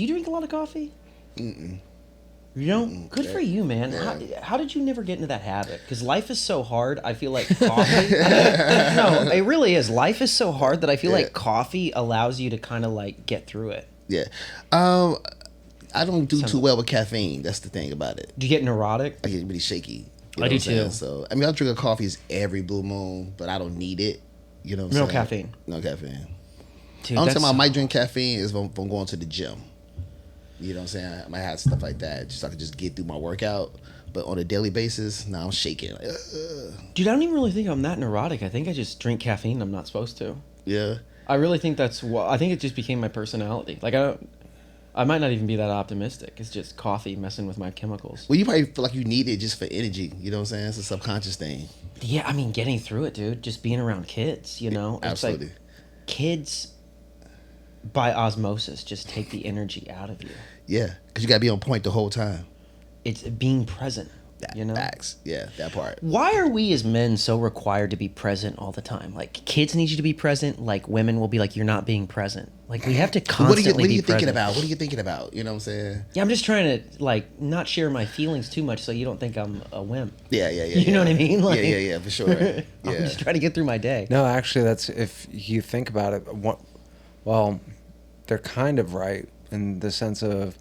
you drink a lot of coffee? Mm-mm. You don't? Good for you, man. Yeah. How did you never get into that habit? Because life is so hard. I feel like coffee. No, it really is. Life is so hard that I feel like coffee allows you to kind of like get through it. Yeah. I don't do too well with caffeine. That's the thing about it. Do you get neurotic? I get really shaky. You know I do what I'm saying? too. So I mean, I'll drink a coffee every blue moon, but I don't need it. You know what I'm No saying? caffeine. No caffeine. Dude, Only that's time I might drink caffeine is if I'm going to the gym. You know what I'm saying? I might have stuff like that just so I can just get through my workout. But on a daily basis, I'm shaking. Like, Dude, I don't even really think I'm that neurotic. I think I just drink caffeine I'm not supposed to. yeah. I really think that's what I think it just became my personality. Like I might not even be that optimistic. It's just coffee messing with my chemicals. Well, you probably feel like you need it just for energy. You know what I'm saying? It's a subconscious thing. Yeah, I mean getting through it, dude. Just being around kids, you know? Absolutely. It's like kids by osmosis just take the energy out of you. Yeah, because you got to be on point the whole time. It's being present, you know? Facts. Yeah, that part. Why are we as men so required to be present all the time? Like kids need you to be present. Like women will be like, you're not being present. Like we have to constantly What are you be thinking present. about? What are you thinking about? You know what I'm saying? Yeah, I'm just trying to like not share my feelings too much so you don't think I'm a wimp. Yeah. You know what I mean? Like, yeah, for sure. Yeah. I'm just trying to get through my day. No, actually, that's if you think about it. Well, they're kind of right in the sense of,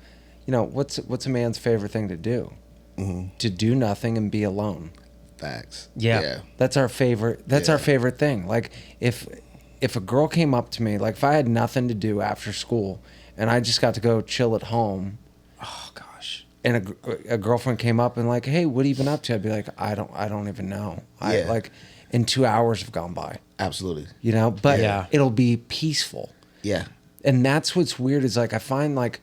what's a man's favorite thing to do? Mm-hmm. To do nothing and be alone. Facts. Yeah. That's our favorite. That's our favorite thing. Like if a girl came up to me, like if I had nothing to do after school and I just got to go chill at home. Oh gosh. And a girlfriend came up and like, hey, what have you been up to? I'd be like, I don't even know. Yeah. And 2 hours have gone by. Absolutely. But Yeah. it'll be peaceful. Yeah. And that's what's weird is like I find like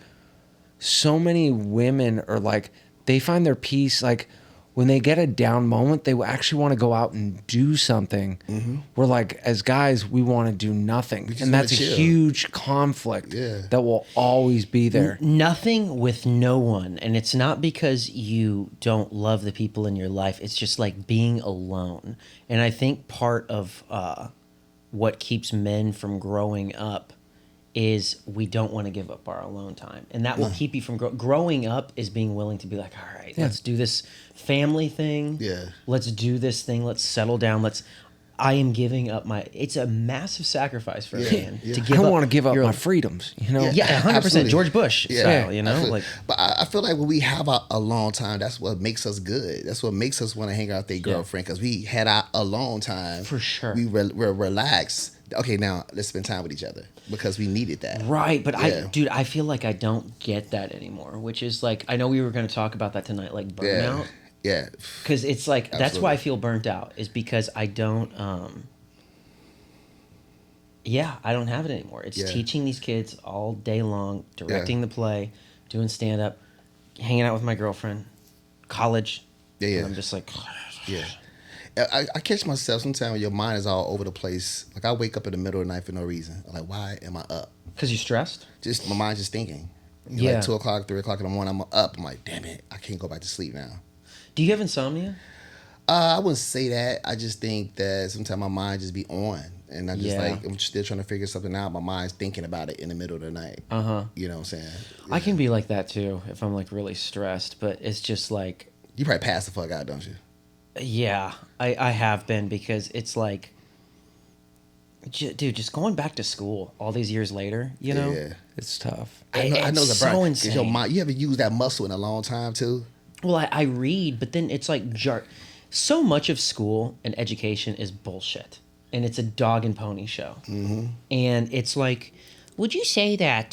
so many women are like they find their peace like when they get a down moment they actually want to go out and do something. Mm-hmm. We're like as guys we want to do nothing, just and that's a wanna chill. huge conflict Yeah. that will always be there. Nothing with no one. And it's not because you don't love the people in your life. It's just like being alone. And I think part of what keeps men from growing up is we don't want to give up our alone time. And that will keep you from growing up is being willing to be like, all right, let's do this family thing. Yeah. Let's do this thing. Let's settle down. I am giving up it's a massive sacrifice for a man to I give don't up. want to give up your- my freedoms, Yeah, 100%. Absolutely. George Bush style, you know? absolutely. Like, But I feel like when we have a long time, that's what makes us good. That's what makes us want to hang out with their girlfriend because we had our alone time. For sure. We're relaxed. Okay, now let's spend time with each other because we needed that. right, but Yeah. I feel like I don't get that anymore, which is like, I know we were going to talk about that tonight, like burnout. Yeah. Because it's like, that's why I Absolutely. feel burnt out, is because I don't, I don't have it anymore. It's Yeah. teaching these kids all day long, directing the play, doing stand-up, hanging out with my girlfriend, college. Yeah. And I'm just like, Yeah. I catch myself sometimes when your mind is all over the place. Like I wake up in the middle of the night for no reason. I'm like, why am I up? because you're stressed? Just my mind's just thinking. Yeah. Like 2 o'clock, 3 o'clock in the morning, I'm up. I'm like, damn it, I can't go back to sleep now. Do you have insomnia? I wouldn't say that. I just think that sometimes my mind just be on. And I'm just Yeah. like, I'm still trying to figure something out. My mind's thinking about it in the middle of the night. Uh-huh. You know what I'm saying? I can be like that too if I'm like really stressed, but it's just like, You probably pass the fuck out, don't you? yeah, I have been because it's like, dude, just going back to school all these years later, you know? Yeah. It's tough. I know It's the so burn. 'Cause your insane. mind, you haven't used that muscle in a long time too. Well, I read, but then it's like so much of school and education is bullshit, and it's a dog and pony show. Mm-hmm. And it's like, would you say that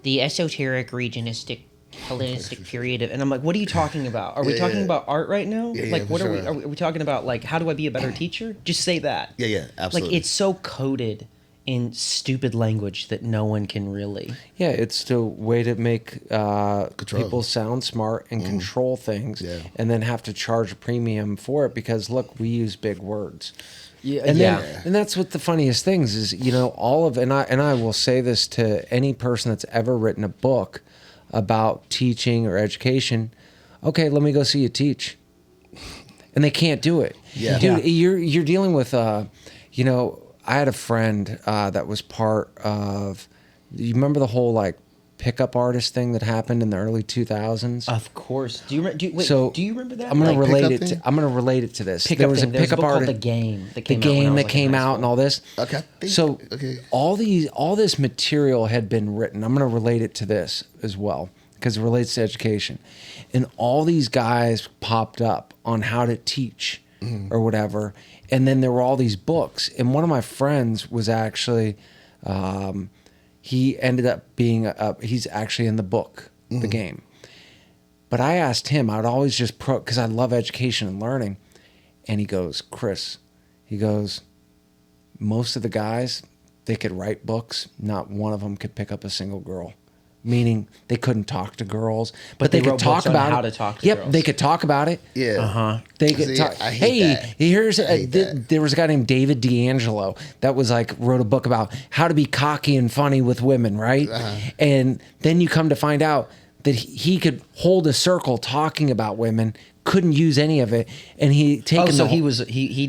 the esoteric, regionistic, Hellenistic period of, and I'm like, what are you talking about? Are we talking about art right now? Yeah, like, for what sure. are we talking about? Like, how do I be a better teacher? Just say that. Yeah, absolutely. Like, it's so coded in stupid language that no one can really. Yeah, it's the way to make people sound smart and control things, Yeah. and then have to charge a premium for it because look, we use big words. Yeah, And yeah. then, and that's what the funniest things is, all of, and I will say this to any person that's ever written a book about teaching or education. Okay, let me go see you teach, and they can't do it. Yeah. Dude, you're dealing with, I had a friend that was part of. You remember the whole like pickup artist thing that happened in the early 2000s? Of course. Do you wait? So, do you remember that? I'm gonna Like, relate pickup it. thing? I'm gonna relate it to this. pickup There was a thing. There's pickup book called artist. The Game. That The came out when I game was, that like, in came high out and school. all this. Okay. So okay. all this material had been written. I'm going to relate it to this as well because it relates to education. And all these guys popped up on how to teach or whatever. And then there were all these books. And one of my friends was actually, he ended up being, he's actually in the book, The Game. But I asked him, I'd always just because I love education and learning. And he goes, Chris, he goes, most of the guys, they could write books. Not one of them could pick up a single girl. Meaning they couldn't talk to girls, but they they could wrote talk books on about how it. to talk to Yep, girls. they could talk about it. Yeah. They could See, talk. I hate Hey, that. here's I hate that. there was a guy named David D'Angelo that was like wrote a book about how to be cocky and funny with women, right? And then you come to find out that he could hold a circle talking about women, couldn't use any of it, and he taken. Oh, so the he whole- was he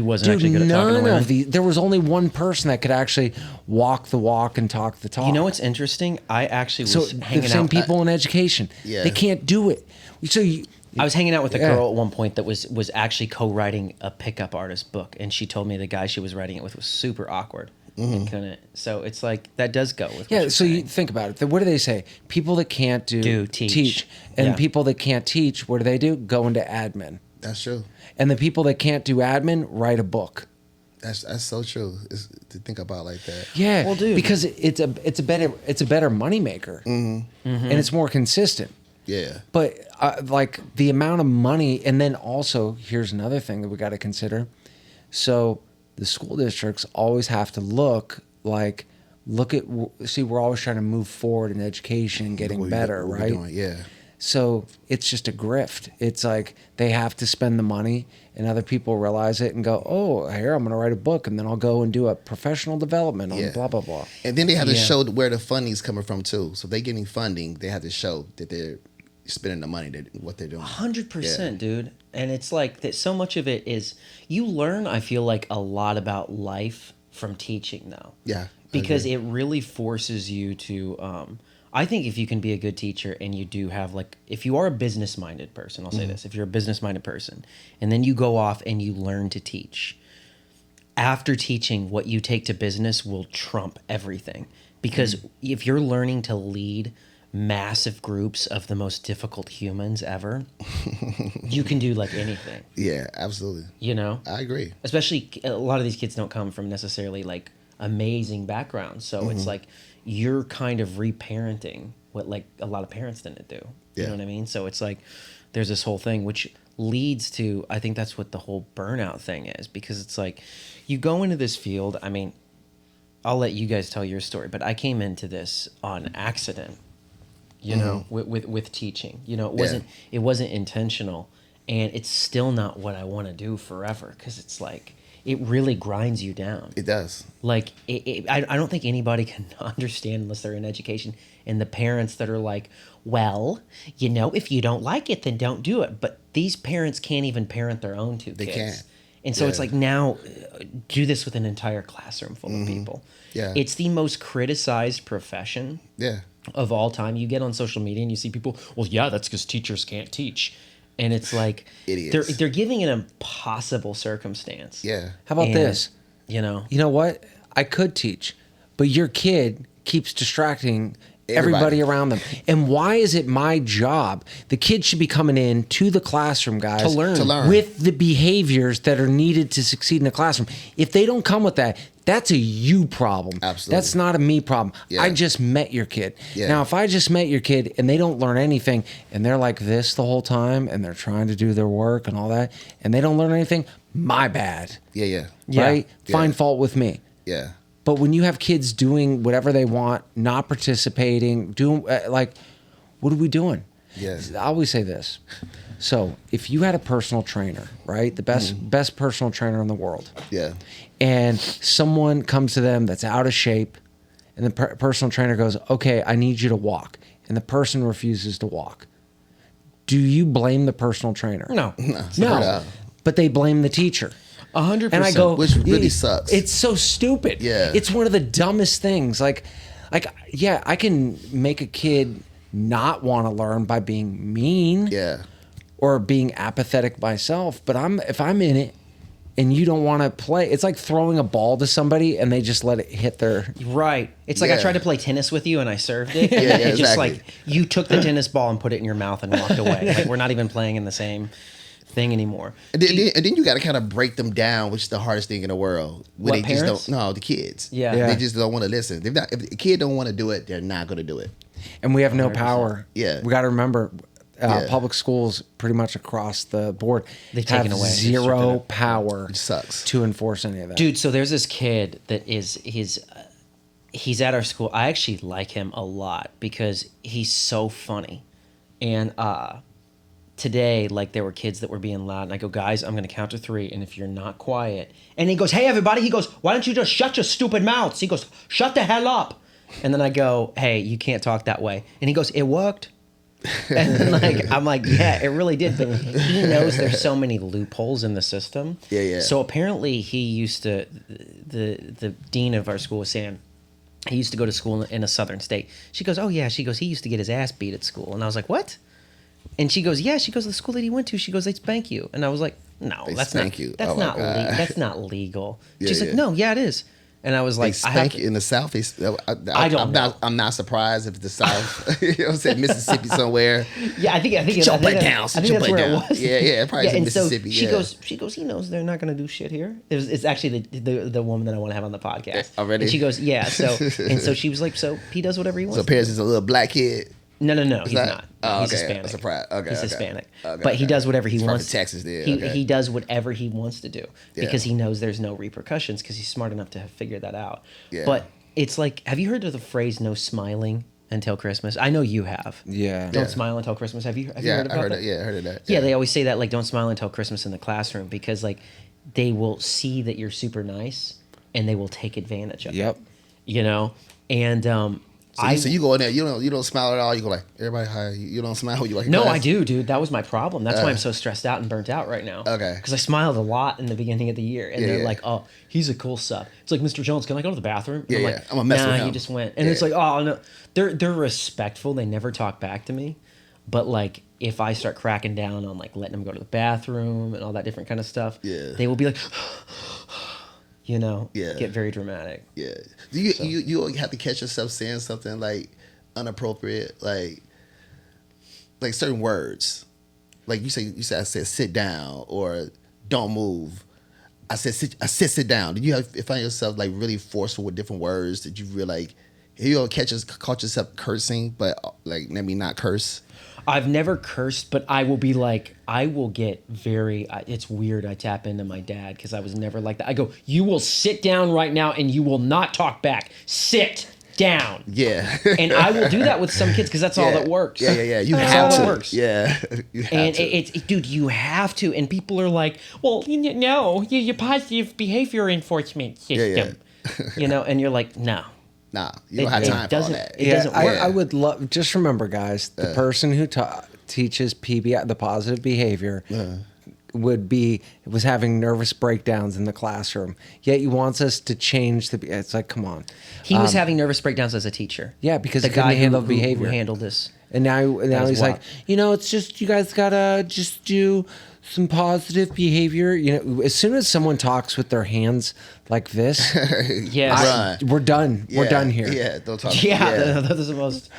wasn't Dude, actually good at talking to none women. of these. There was only one person that could actually walk the walk and talk the talk. You know what's interesting? I actually was So the hanging same out. people in education, Yeah. they can't do it. So you, I was hanging out with a Yeah. girl at one point that was actually co-writing a pickup artist book, and she told me the guy she was writing it with was super awkward and couldn't. So it's like that does go with what yeah. you're So you saying. think about it. What do they say? People that can't Teach. and Yeah. people that can't teach, what do? Go into admin. That's true. And the people that can't do admin write a book. That's so true. It's, to think about like that. Yeah, Well, dude. because it's a better moneymaker, and it's more consistent. Yeah. But like the amount of money, and then also here's another thing that we got to consider. So the school districts always have to look at see, we're always trying to move forward in education and getting What we- better, what we right? doing, yeah. So it's just a grift. It's like they have to spend the money, and other people realize it and go, "Oh, here I'm going to write a book, and then I'll go and do a professional development on Yeah. blah blah blah." And then they have to Yeah. show where the funding's coming from too. So if they're getting funding, they have to show that they're spending the money, what they're doing. 100%, dude. And it's like that. So much of it is you learn. I feel like a lot about life from teaching, though. Yeah. Because it really forces you to. I think if you can be a good teacher and you do have if you are a business minded person, I'll say this: if you're a business minded person, and then you go off and you learn to teach. After teaching, what you take to business will trump everything. Because if you're learning to lead massive groups of the most difficult humans ever, you can do anything, Yeah, absolutely. you know? I agree. Especially a lot of these kids don't come from necessarily amazing backgrounds. So it's you're kind of reparenting what a lot of parents didn't do. You Yeah. know what I mean? So it's there's this whole thing which leads to, I think that's what the whole burnout thing is, because it's you go into this field. I mean, I'll let you guys tell your story, but I came into this on accident, you know, with teaching. You know, it wasn't intentional, and it's still not what I want to do forever, because it's it really grinds you down. It does. I don't think anybody can understand unless they're in education, and the parents that are well, if you don't like it, then don't do it. But these parents can't even parent their own two kids. They can't. And so it's Yeah. now do this with an entire classroom full of people. Yeah. It's the most criticized profession Yeah. of all time. You get on social media and you see people, well, yeah, that's because teachers can't teach. And it's Idiots. they're giving an impossible circumstance. Yeah. How about And, this? You know, You know what? I could teach, but your kid keeps distracting everybody Everybody. around them. And why is it my job? The kids should be coming in to the classroom, guys, To learn. To learn. with the behaviors that are needed to succeed in the classroom. If they don't come with that, that's a you problem. Absolutely. That's not a me problem. Yeah. I just met your kid. Yeah. Now, if I just met your kid and they don't learn anything and they're like this the whole time and they're trying to do their work and all that and they don't learn anything, my bad. Yeah. Yeah. Yeah. Right? Yeah. Find fault with me. Yeah. But when you have kids doing whatever they want, not participating, doing what are we doing? Yes. I always say this. So if you had a personal trainer, right, the best personal trainer in the world, Yeah. and someone comes to them that's out of shape, and the personal trainer goes, "Okay, I need you to walk," and the person refuses to walk, do you blame the personal trainer? no. No. But they blame the teacher. 100%. And I go, Which really sucks. It's so stupid. Yeah. It's one of the dumbest things. Like, yeah, I can make a kid not want to learn by being mean Yeah. or being apathetic myself. But if I'm in it and you don't want to play, it's like throwing a ball to somebody and they just let it hit their. Right. It's like I Yeah. tried to play tennis with you and I served it. And Yeah, it just exactly. like you took the tennis ball and put it in your mouth and walked away. Like we're not even playing in the same thing anymore. And then you got to kind of break them down, which is the hardest thing in the world. When What, they parents? just don't. No, the kids. Yeah. Yeah. They just don't want to listen. If a kid don't want to do it, they're not going to do it. And we have no 100%. power. Yeah. We got to remember, Yeah. public schools pretty much across the board They've have taken away. They've zero stripped it. power Which sucks. to enforce any of that. Dude, so there's this kid that he's at our school. I actually like him a lot because he's so funny. And today, like there were kids that were being loud, and I go, guys, I'm gonna count to 3, and if you're not quiet, and he goes, hey everybody, he goes, why don't you just shut your stupid mouths? He goes, shut the hell up. And then I go, hey, you can't talk that way. And he goes, it worked. And like I'm like, yeah, it really did. But he knows there's so many loopholes in the system. Yeah, yeah. So apparently he used to, the dean of our school was saying, he used to go to school in a southern state. She goes, oh yeah. She goes, he used to get his ass beat at school. And I was like, what? And she goes, yeah. She goes, the school that he went to, she goes, they spank you. And I was like, no, They that's spank not. you. That's Oh my not. God. That's not legal. Yeah, She's like, yeah. no, yeah, it is. And I was They like, spank you in the South. I don't I'm know. not. I'm not surprised if it's the South. You know what I'm saying? Mississippi somewhere. yeah, I think Your I think butt that- down, I sit think your that's butt where down. it was. Yeah, yeah, probably in and Mississippi, So yeah. she goes, he knows they're not going to do shit here. It's actually the woman that I want to have on the podcast. Already? And she goes, yeah. So she was like, so he does whatever he wants. So Paris is a little black kid. No, he's that- not. Oh, He's okay. Hispanic. I'm surprised. Okay, he's okay. Hispanic. Okay, but he okay. does whatever he He's from wants. Texas, there. He, Okay. he does whatever he wants to do because Yeah. he knows there's no repercussions because he's smart enough to have figured that out. Yeah. But it's like, have you heard of the phrase "no smiling until Christmas"? I know you have. Yeah. Don't Yeah. smile until Christmas. Have you Yeah, heard I about heard that? that. Yeah, I heard of that. Yeah, they always say that, like, don't smile until Christmas in the classroom because, like, they will see that you're super nice and they will take advantage of Yep. it. You know? And So you go in there, you don't smile at all. You go like, everybody, hi. You don't smile. You like, no, class? I do, dude. That was my problem. That's why I'm so stressed out and burnt out right now. Okay. Because I smiled a lot in the beginning of the year, and Yeah, they're yeah. like, "Oh, he's a cool sub." It's like, "Mr. Jones, can I go to the bathroom?" And Yeah, I'm yeah. like, I'm gonna mess with nah, him. you just went, and Yeah. it's like, "Oh no." They're respectful. They never talk back to me, but like if I start cracking down on like letting them go to the bathroom and all that different kind of stuff, Yeah. they will be like, you know, Yeah. get very dramatic. Yeah. Do you have to catch yourself saying something like inappropriate, like certain words, like you said I said sit down or don't move. I said sit down. Did you find yourself like really forceful with different words that you really like? You caught yourself cursing, but like maybe not curse. I've never cursed, but I will be like, I will get very, it's weird. I tap into my dad because I was never like that. I go, you will sit down right now and you will not talk back. Sit down. Yeah. And I will do that with some kids because that's all that works. Yeah. You That's have all to. that works. Yeah. You have And to. it's dude, you have to. And people are like, well, no, your positive behavior enforcement system. You know, and you're like, no. Nah, you don't have time for all doesn't- that. it doesn't work. I would love. Just remember, guys, the person who teaches PBI, the positive behavior, was having nervous breakdowns in the classroom. Yet he wants us to change the. It's like, come on. He was having nervous breakdowns as a teacher. Yeah, because the he couldn't guy handle who behavior. handled this. And now is he's wild. like, it's just you guys gotta just do some positive behavior. As soon as someone talks with their hands like this, Yes. we're done. We're Yeah, done here. Yeah, don't talk. Yeah, those are the most.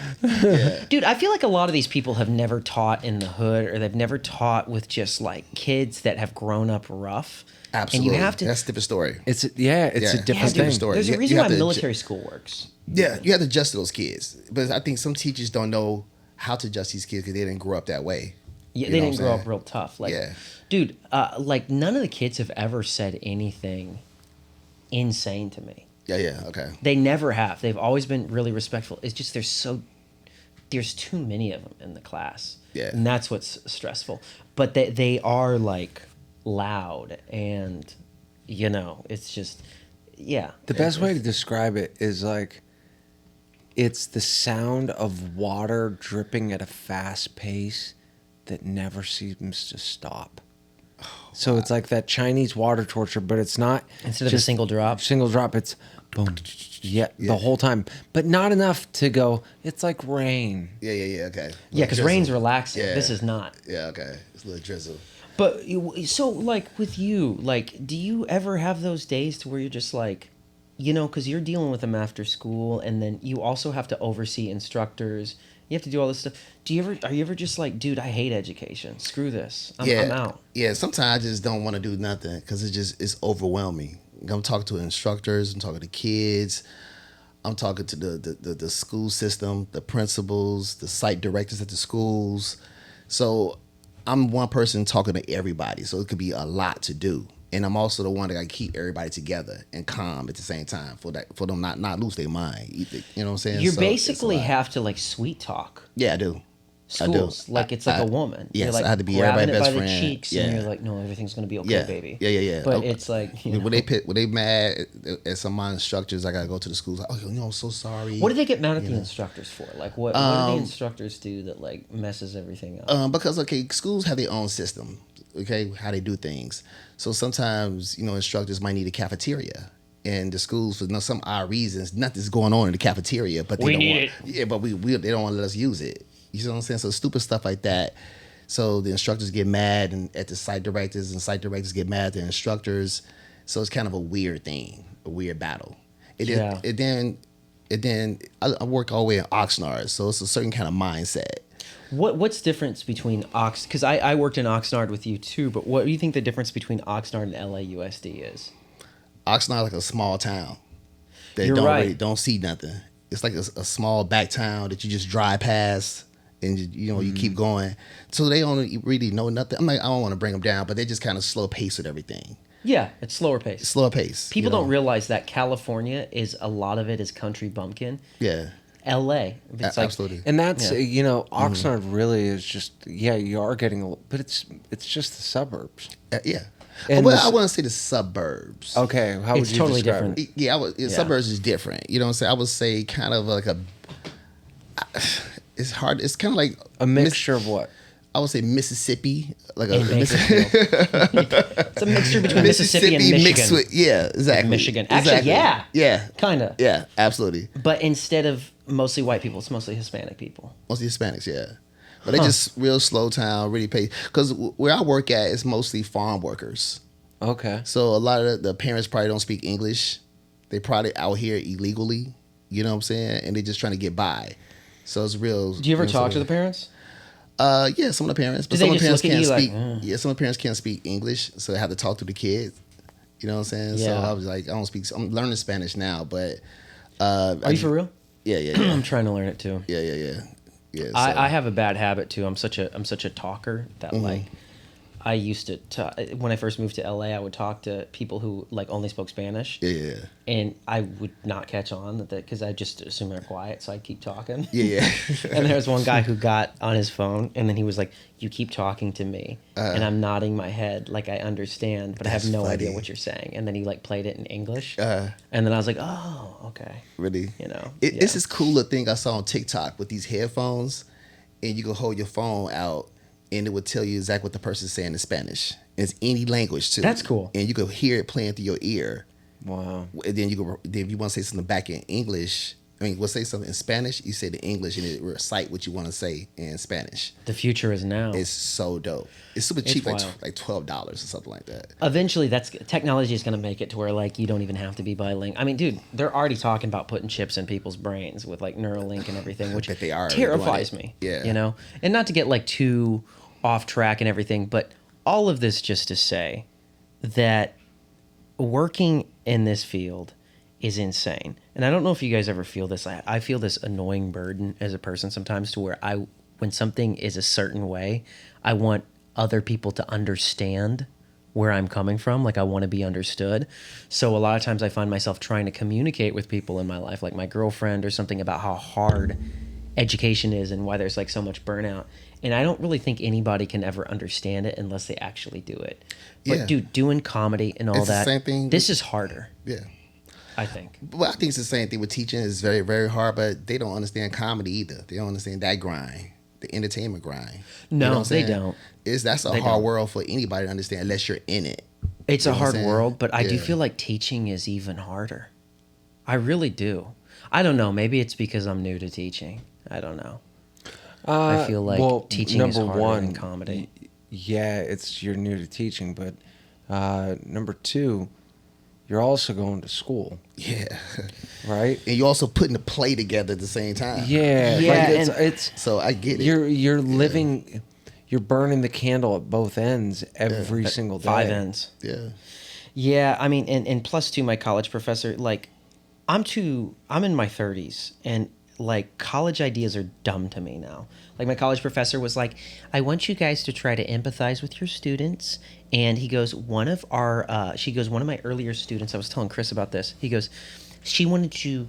Dude, I feel like a lot of these people have never taught in the hood, or they've never taught with just like kids that have grown up rough. Absolutely. And you have to. That's a different story. It's a Yeah, different dude. thing. Story. There's a You reason have why to military school works. Yeah, you have to adjust to those kids. But I think some teachers don't know how to adjust these kids because they didn't grow up that way. Yeah, You they know didn't what I'm grow up saying? real tough. Like, Yeah. dude, like none of the kids have ever said anything insane to me. Yeah, okay. They never have. They've always been really respectful. It's just there's too many of them in the class. Yeah. And that's what's stressful. But they are like loud and it's just yeah. The best way to describe it is like it's the sound of water dripping at a fast pace that never seems to stop. So it's like that Chinese water torture, but it's not Instead of a single drop. Single drop. It's boom. Yeah, the whole time, but not enough to go. It's like rain. Yeah. Okay. Yeah, because Drizzle. rain's relaxing. Yeah. This is not. Yeah. Okay. It's a little drizzle. But so like with you, like, do you ever have those days to where you're just like, you know, because you're dealing with them after school, and then you also have to oversee instructors. You have to do all this stuff. Are you ever just like, dude, I hate education. Screw this. I'm out. Yeah. Sometimes I just don't want to do nothing because it's overwhelming. I'm talking to instructors. I'm talking to kids. I'm talking to the school system, the principals, the site directors at the schools. So I'm one person talking to everybody. So it could be a lot to do. And I'm also the one that got to keep everybody together and calm at the same time for them not lose their mind. You know what I'm saying? You So basically it's a lot. have to like sweet talk Yeah, I do. schools. Like it's like a woman. yes, you're like I had to be grabbing everybody's it by best the friend. cheeks, Yeah. and you're like, no, everything's gonna be okay, Yeah. baby. Yeah. But Oh, it's like, you know. when they mad at some of my instructors, I gotta go to the schools. Like, oh, you know, I'm so sorry. What do they get mad at the instructors for? Like, what do the instructors do that like messes everything up? Because schools have their own system. Okay, how they do things. So sometimes instructors might need a cafeteria, and the schools for some odd reasons nothing's going on in the cafeteria, but they don't want it. Yeah, but we they don't want to let us use it. You know what I'm saying? So stupid stuff like that. So the instructors get mad and at the site directors, and site directors get mad at the instructors. So it's kind of a weird thing, a weird battle. And then I work all the way in Oxnard, so it's a certain kind of mindset. What's difference between Ox? Because I worked in Oxnard with you too. But what do you think the difference between Oxnard and LAUSD is? Oxnard like a small town. They You're don't right. really, don't see nothing. It's like a small back town that you just drive past and you keep going. So they don't really know nothing. I don't want to bring them down, but they just kind of slow pace with everything. Yeah, it's slower pace. Slower pace. People don't realize that California is a lot of it is country bumpkin. Yeah. LA, it's like, Absolutely. And that's Yeah. Oxnard really is just you are getting, but it's just the suburbs. Yeah. And Well, I wouldn't say the suburbs. Okay, how would It's you totally describe different. it? Yeah, suburbs is different. You know what I'm saying? I would say kind of like it's hard. It's kind of like A mixture of what? I would say Mississippi, like in Bakersfield. It's a mixture between Mississippi and Michigan. mixed with exactly Michigan. Actually, Exactly. yeah, Kind of. yeah, absolutely. But instead of mostly white people, it's mostly Hispanic people. Mostly Hispanics, yeah. But they just real slow town, really pay. Because where I work at is mostly farm workers. Okay. So a lot of the parents probably don't speak English. They probably out here illegally. You know what I'm saying? And they're just trying to get by. So it's real. Do you ever talk to the parents? Yeah, some of the parents. But Do some they of the just parents look at can't you like, speak. Yeah, some of the parents can't speak English, so they have to talk to the kids. You know what I'm saying? So Yeah. I was like, I don't speak. I'm learning Spanish now, but. Are you for real? Yeah, yeah, I'm yeah. trying to learn it too. Yeah. So, I have a bad habit too. I'm such a talker that like I used to when I first moved to LA, I would talk to people who like only spoke Spanish. Yeah. And I would not catch on that because I just assume they're quiet, so I'd keep talking. Yeah. And there was one guy who got on his phone, and then he was like, "You keep talking to me," and I'm nodding my head like I understand, but I have That's no idea funny. what you're saying. And then he like played it in English, Uh-huh. and then I was like, "Oh, okay." Really? You know, It's yeah. this cooler thing I saw on TikTok with these headphones, and you can hold your phone out, and it would tell you exactly what the person's saying in Spanish. And it's any language too. That's cool. And you could hear it playing through your ear. Wow. And then then if you want to say something back in English, we'll say something in Spanish. You say the English, and it recite what you want to say in Spanish. The future is now. It's so dope. It's super cheap, wild. like $12 or something like that. Eventually, technology is going to make it to where like you don't even have to be bilingual. I mean, dude, they're already talking about putting chips in people's brains with like Neuralink and everything, which bet they are terrifies doing me. it. Yeah. You know, and not to get like too off track and everything, but all of this just to say that working in this field is insane. And I don't know if you guys ever feel this. I feel this annoying burden as a person sometimes to where when something is a certain way, I want other people to understand where I'm coming from. Like I want to be understood. So a lot of times I find myself trying to communicate with people in my life, like my girlfriend or something, about how hard education is and why there's like so much burnout. And I don't really think anybody can ever understand it unless they actually do it. But Yeah. dude, doing comedy and all It's the that, same thing this is harder, Yeah. I think. Well, I think it's the same thing with teaching. It's very, very hard, but they don't understand comedy either. They don't understand that grind, the entertainment grind. No, what I'm they saying? don't. That's a They hard don't. world for anybody to understand unless you're in it. It's You a know what I'm hard saying? world, but I do Yeah. feel like teaching is even harder. I really do. I don't know. Maybe it's because I'm new to teaching. I don't know. I feel like teaching is harder than comedy. Yeah, it's you're new to teaching, but number two, you're also going to school, Yeah. right? And you also putting the play together at the same time. Yeah, Yeah, like and- it's So I get it. you're living, you're burning the candle at both ends every single day. 5 ends. Yeah. Yeah, I mean, and plus two, my college professor, like, I'm in my 30s, and like college ideas are dumb to me now. Like my college professor was like, I want you guys to try to empathize with your students. And he goes, one of my earlier students, I was telling Chris about this. He goes, she wanted to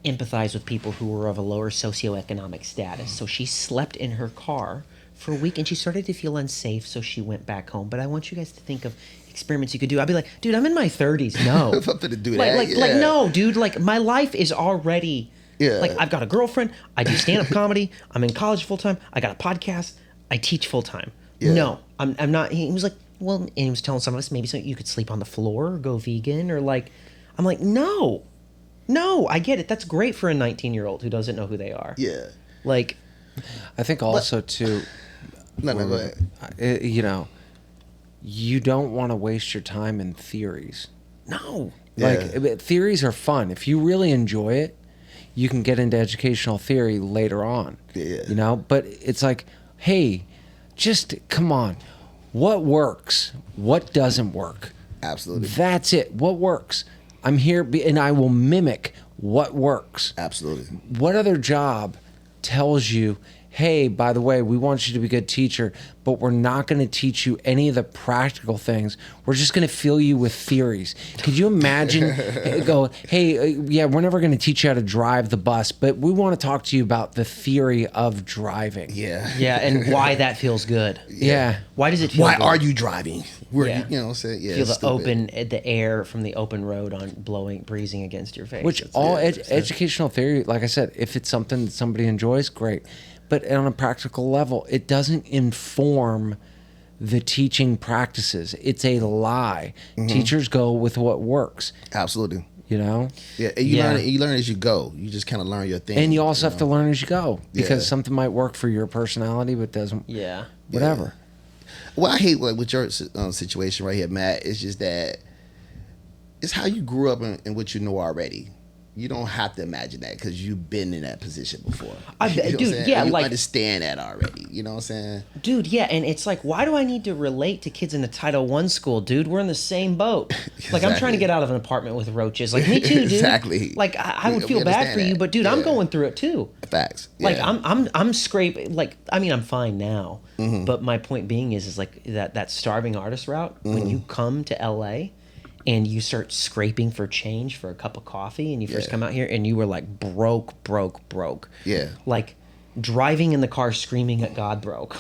empathize with people who were of a lower socioeconomic status. So she slept in her car for a week and she started to feel unsafe. So she went back home. But I want you guys to think of experiments you could do. I'd be like, dude, I'm in my 30s. No. Something to do like, that. like yeah. no, dude, like my life is already Yeah. like I've got a girlfriend, I do stand-up comedy, I'm in college full-time, I got a podcast, I teach full-time. Yeah. No, I'm not. He was like, well, and he was telling some of us maybe so you could sleep on the floor or go vegan or like, I'm like, no, I get it. That's great for a 19-year-old who doesn't know who they are. Yeah. Like, I think also too, No, go ahead. you know, you don't want to waste your time in theories. no. Like theories are fun. If you really enjoy it, you can get into educational theory later on. Yeah. You know, but it's like, hey, just come on. What works? What doesn't work? Absolutely. That's it. What works? I'm here and I will mimic what works. Absolutely. What other job tells you, hey, by the way, we want you to be a good teacher, but we're not going to teach you any of the practical things. We're just going to fill you with theories. Could you imagine go, hey, yeah, we're never going to teach you how to drive the bus, but we want to talk to you about the theory of driving. Yeah. Yeah, and why that feels good. Yeah. Why does it feel Why good? are you driving? Yeah. You know what I'm saying? Yeah. Feel the stupid. the air from the open road on breezing against your face. Which It's- all yeah, educational theory, like I said, if it's something that somebody enjoys, great. But on a practical level, it doesn't inform the teaching practices. It's a lie. Teachers go with what works, Absolutely. you know? Yeah. And you Yeah. learn as you go. You just kind of learn your thing. And you also have to learn as you go because Yeah. something might work for your personality, but doesn't, yeah. whatever. What I hate with your situation right here, Matt, is just that it's how you grew up and what you know already. You don't have to imagine that because you've been in that position before. I You know bet- what I'm dude, saying? yeah, And you like- understand that already. You know what I'm saying? Dude, yeah, and it's like, why do I need to relate to kids in a Title I school, dude? We're in the same boat. Like, I'm trying to get out of an apartment with roaches. Like, me too, dude. Exactly. Like, I would We feel bad understand for you, that. but dude, I'm Yeah. going through it too. Facts. Like, Yeah. I'm scraping. Like, I mean, I'm fine now, Mm-hmm. but my point being is like that starving artist route. Mm-hmm. When you come to LA, and you start scraping for change for a cup of coffee, and you first Yeah. come out here, and you were like broke. Yeah. Like driving in the car screaming at God broke.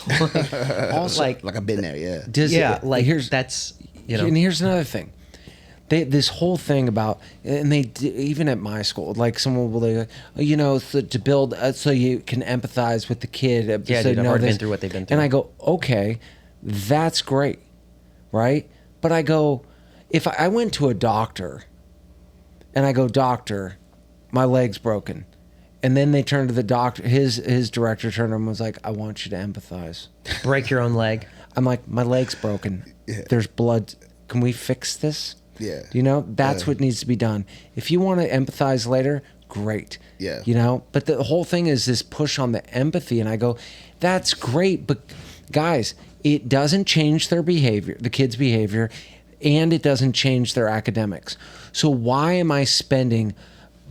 Also, like Like I've been there. Yeah. Does yeah, it- like here's that's you know and here's another thing. This whole thing about, and even at my school, like someone will, like, you know, to build so you can empathize with the kid. Yeah, so dude, you I've know already been this. through what they've been through. And I go, okay, that's great, right? But I go, if I went to a doctor, and I go, doctor, my leg's broken, and then they turn to the doctor, his director turned to him and was like, I want you to empathize. break your own leg. I'm like, my leg's broken. Yeah. There's blood. Can we fix this? Yeah. You know, that's Yeah. what needs to be done. If you want to empathize later, great. Yeah. You know, but the whole thing is this push on the empathy. And I go, that's great. But guys, it doesn't change their behavior, the kids' behavior, and it doesn't change their academics. So why am I spending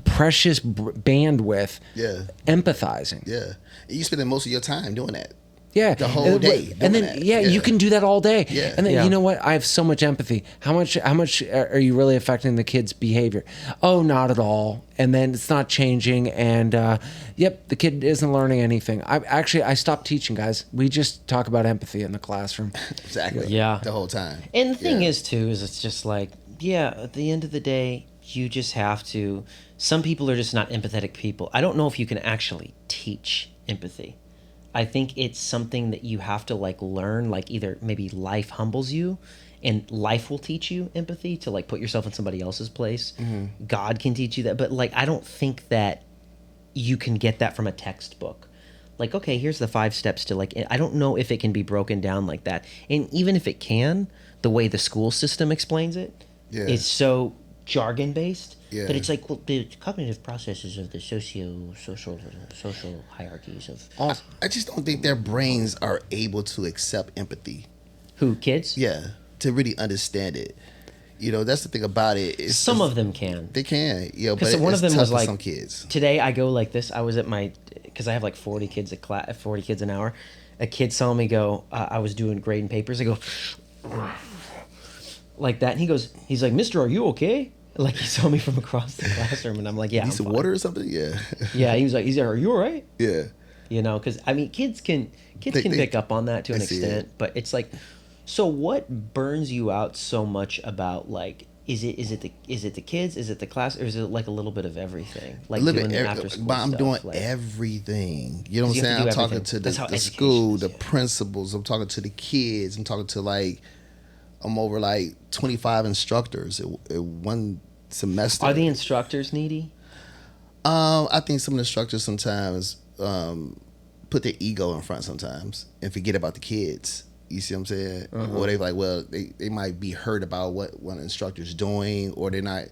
precious bandwidth Yeah. empathizing? Yeah. And you spending most of your time doing that. Yeah, The whole day and doing then that. yeah, Yeah. you can do that all day. Yeah. And then Yeah. you know what? I have so much empathy. How much are you really affecting the kid's behavior? Oh, not at all. And then it's not changing. And yep, the kid isn't learning anything. I stopped teaching, guys. We just talk about empathy in the classroom. Exactly. Yeah. The whole time. And the thing Yeah. is too is it's just like yeah, at the end of the day, you just have to. Some people are just not empathetic people. I don't know if you can actually teach empathy. I think it's something that you have to like learn, like either maybe life humbles you and life will teach you empathy to like put yourself in somebody else's place. God can teach you that, but like I don't think that you can get that from a textbook. Like, okay, here's the 5 steps to like, I don't know if it can be broken down like that. And even if it can, the way the school system explains it Yeah. is so jargon based Yeah. that it's like, well, the cognitive processes of the social hierarchies of I just don't think their brains are able to accept empathy. who kids. Yeah, to really understand it. You know, that's the thing about it. Some of them can. they can. You know, but Because one it's of them tough was for like, some kids. today I go like this. I was at my, because I have like 40 kids a class, 40 kids an hour. A kid saw me go. I was doing grading papers. I go like that, and he's like, "Mister, are you okay?" Like he saw me from across the classroom, and I'm like, "Yeah, Need I'm some fine." water or something? Yeah. Yeah, he was like, "Are you all right?" Yeah. You know, because I mean, kids can They- pick up on that to an they see extent, but it's like, so what burns you out so much about like, is it the kids, is it the class, or is it like a little bit of everything, like doing the after school but I'm stuff, doing like, everything. You know what I'm You have saying? to I'm do talking everything. to That's how the education school, is, the yeah. principals. I'm talking to the kids. I'm talking to like, I'm over like 25 instructors in one semester. Are the instructors needy? I think some instructors sometimes put their ego in front sometimes and forget about the kids. You see what I'm saying? Or they like, well, they might be hurt about what one instructor's doing, or they're not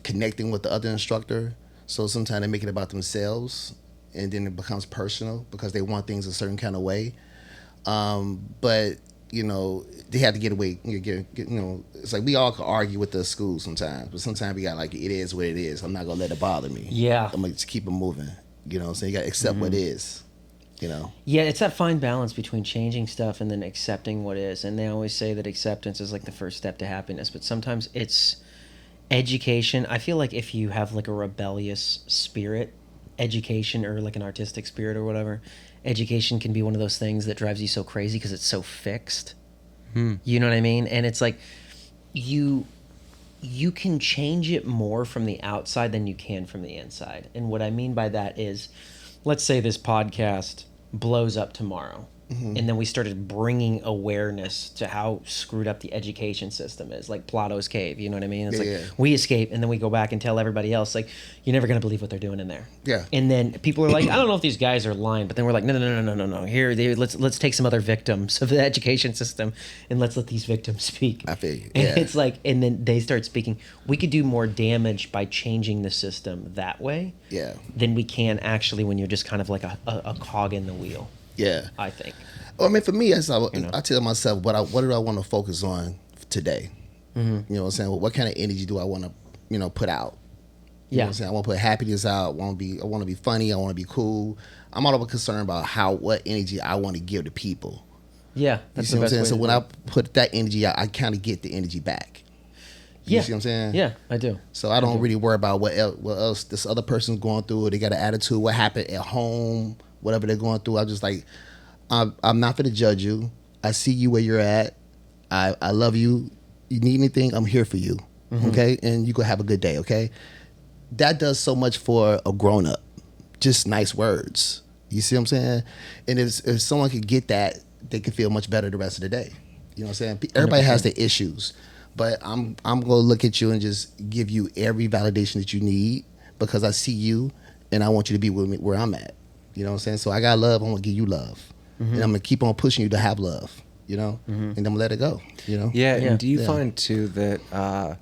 connecting with the other instructor. So sometimes they make it about themselves, and then it becomes personal because they want things a certain kind of way. But you know, they have to get away. You know, it's like we all can argue with the school sometimes, but sometimes we got like, it is what it is. I'm not gonna let it bother me. Yeah. I'm gonna just keep it moving. You know what I'm saying? You gotta accept what is. You know? Yeah, it's that fine balance between changing stuff and then accepting what is. And they always say that acceptance is like the first step to happiness, but sometimes it's education. I feel like if you have like a rebellious spirit, education, or like an artistic spirit or whatever, education can be one of those things that drives you so crazy because it's so fixed. You know what I mean? And it's like you can change it more from the outside than you can from the inside. And what I mean by that is, let's say this podcast blows up tomorrow, and then we started bringing awareness to how screwed up the education system is, like Plato's Cave. You know what I mean? It's Yeah, like yeah. we escape, and then we go back and tell everybody else, like, you're never gonna believe what they're doing in there. Yeah. And then people are like, I don't know if these guys are lying, but then we're like, no. Here, let's take some other victims of the education system, and let's let these victims speak. I feel you. And Yeah. it's like, and then they start speaking. We could do more damage by changing the system that way Yeah. than we can actually when you're just kind of like a cog in the wheel, Yeah. I think. Well, I mean, for me, I know? I tell myself what do I want to focus on today. You know what I'm saying? What kind of energy do I want to, put out? You know Yeah. what I'm saying? I want to put happiness out. I want to be funny. I want to be cool. I'm all over concerned about what energy I want to give to people. Yeah. You That's see the what I'm best saying? way So to when do I it. put that energy out, I kind of get the energy back. You Yeah. see what I'm saying? Yeah, I do. So I don't really worry about what else this other person's going through, or they got an attitude, what happened at home, whatever they're going through. I'm just like, I'm not going to judge you. I see you where you're at. I love you. You need anything, I'm here for you. Okay? And you go have a good day, okay? That does so much for a grown up. Just nice words. You see what I'm saying? And if someone could get that, they could feel much better the rest of the day. You know what I'm saying? Everybody has their issues. But I'm going to look at you and just give you every validation that you need, because I see you and I want you to be with me where I'm at. You know what I'm saying? So I got love. I'm going to give you love. And I'm going to keep on pushing you to have love, and I'm going to let it go, Yeah, Yeah. and do you Yeah. find too that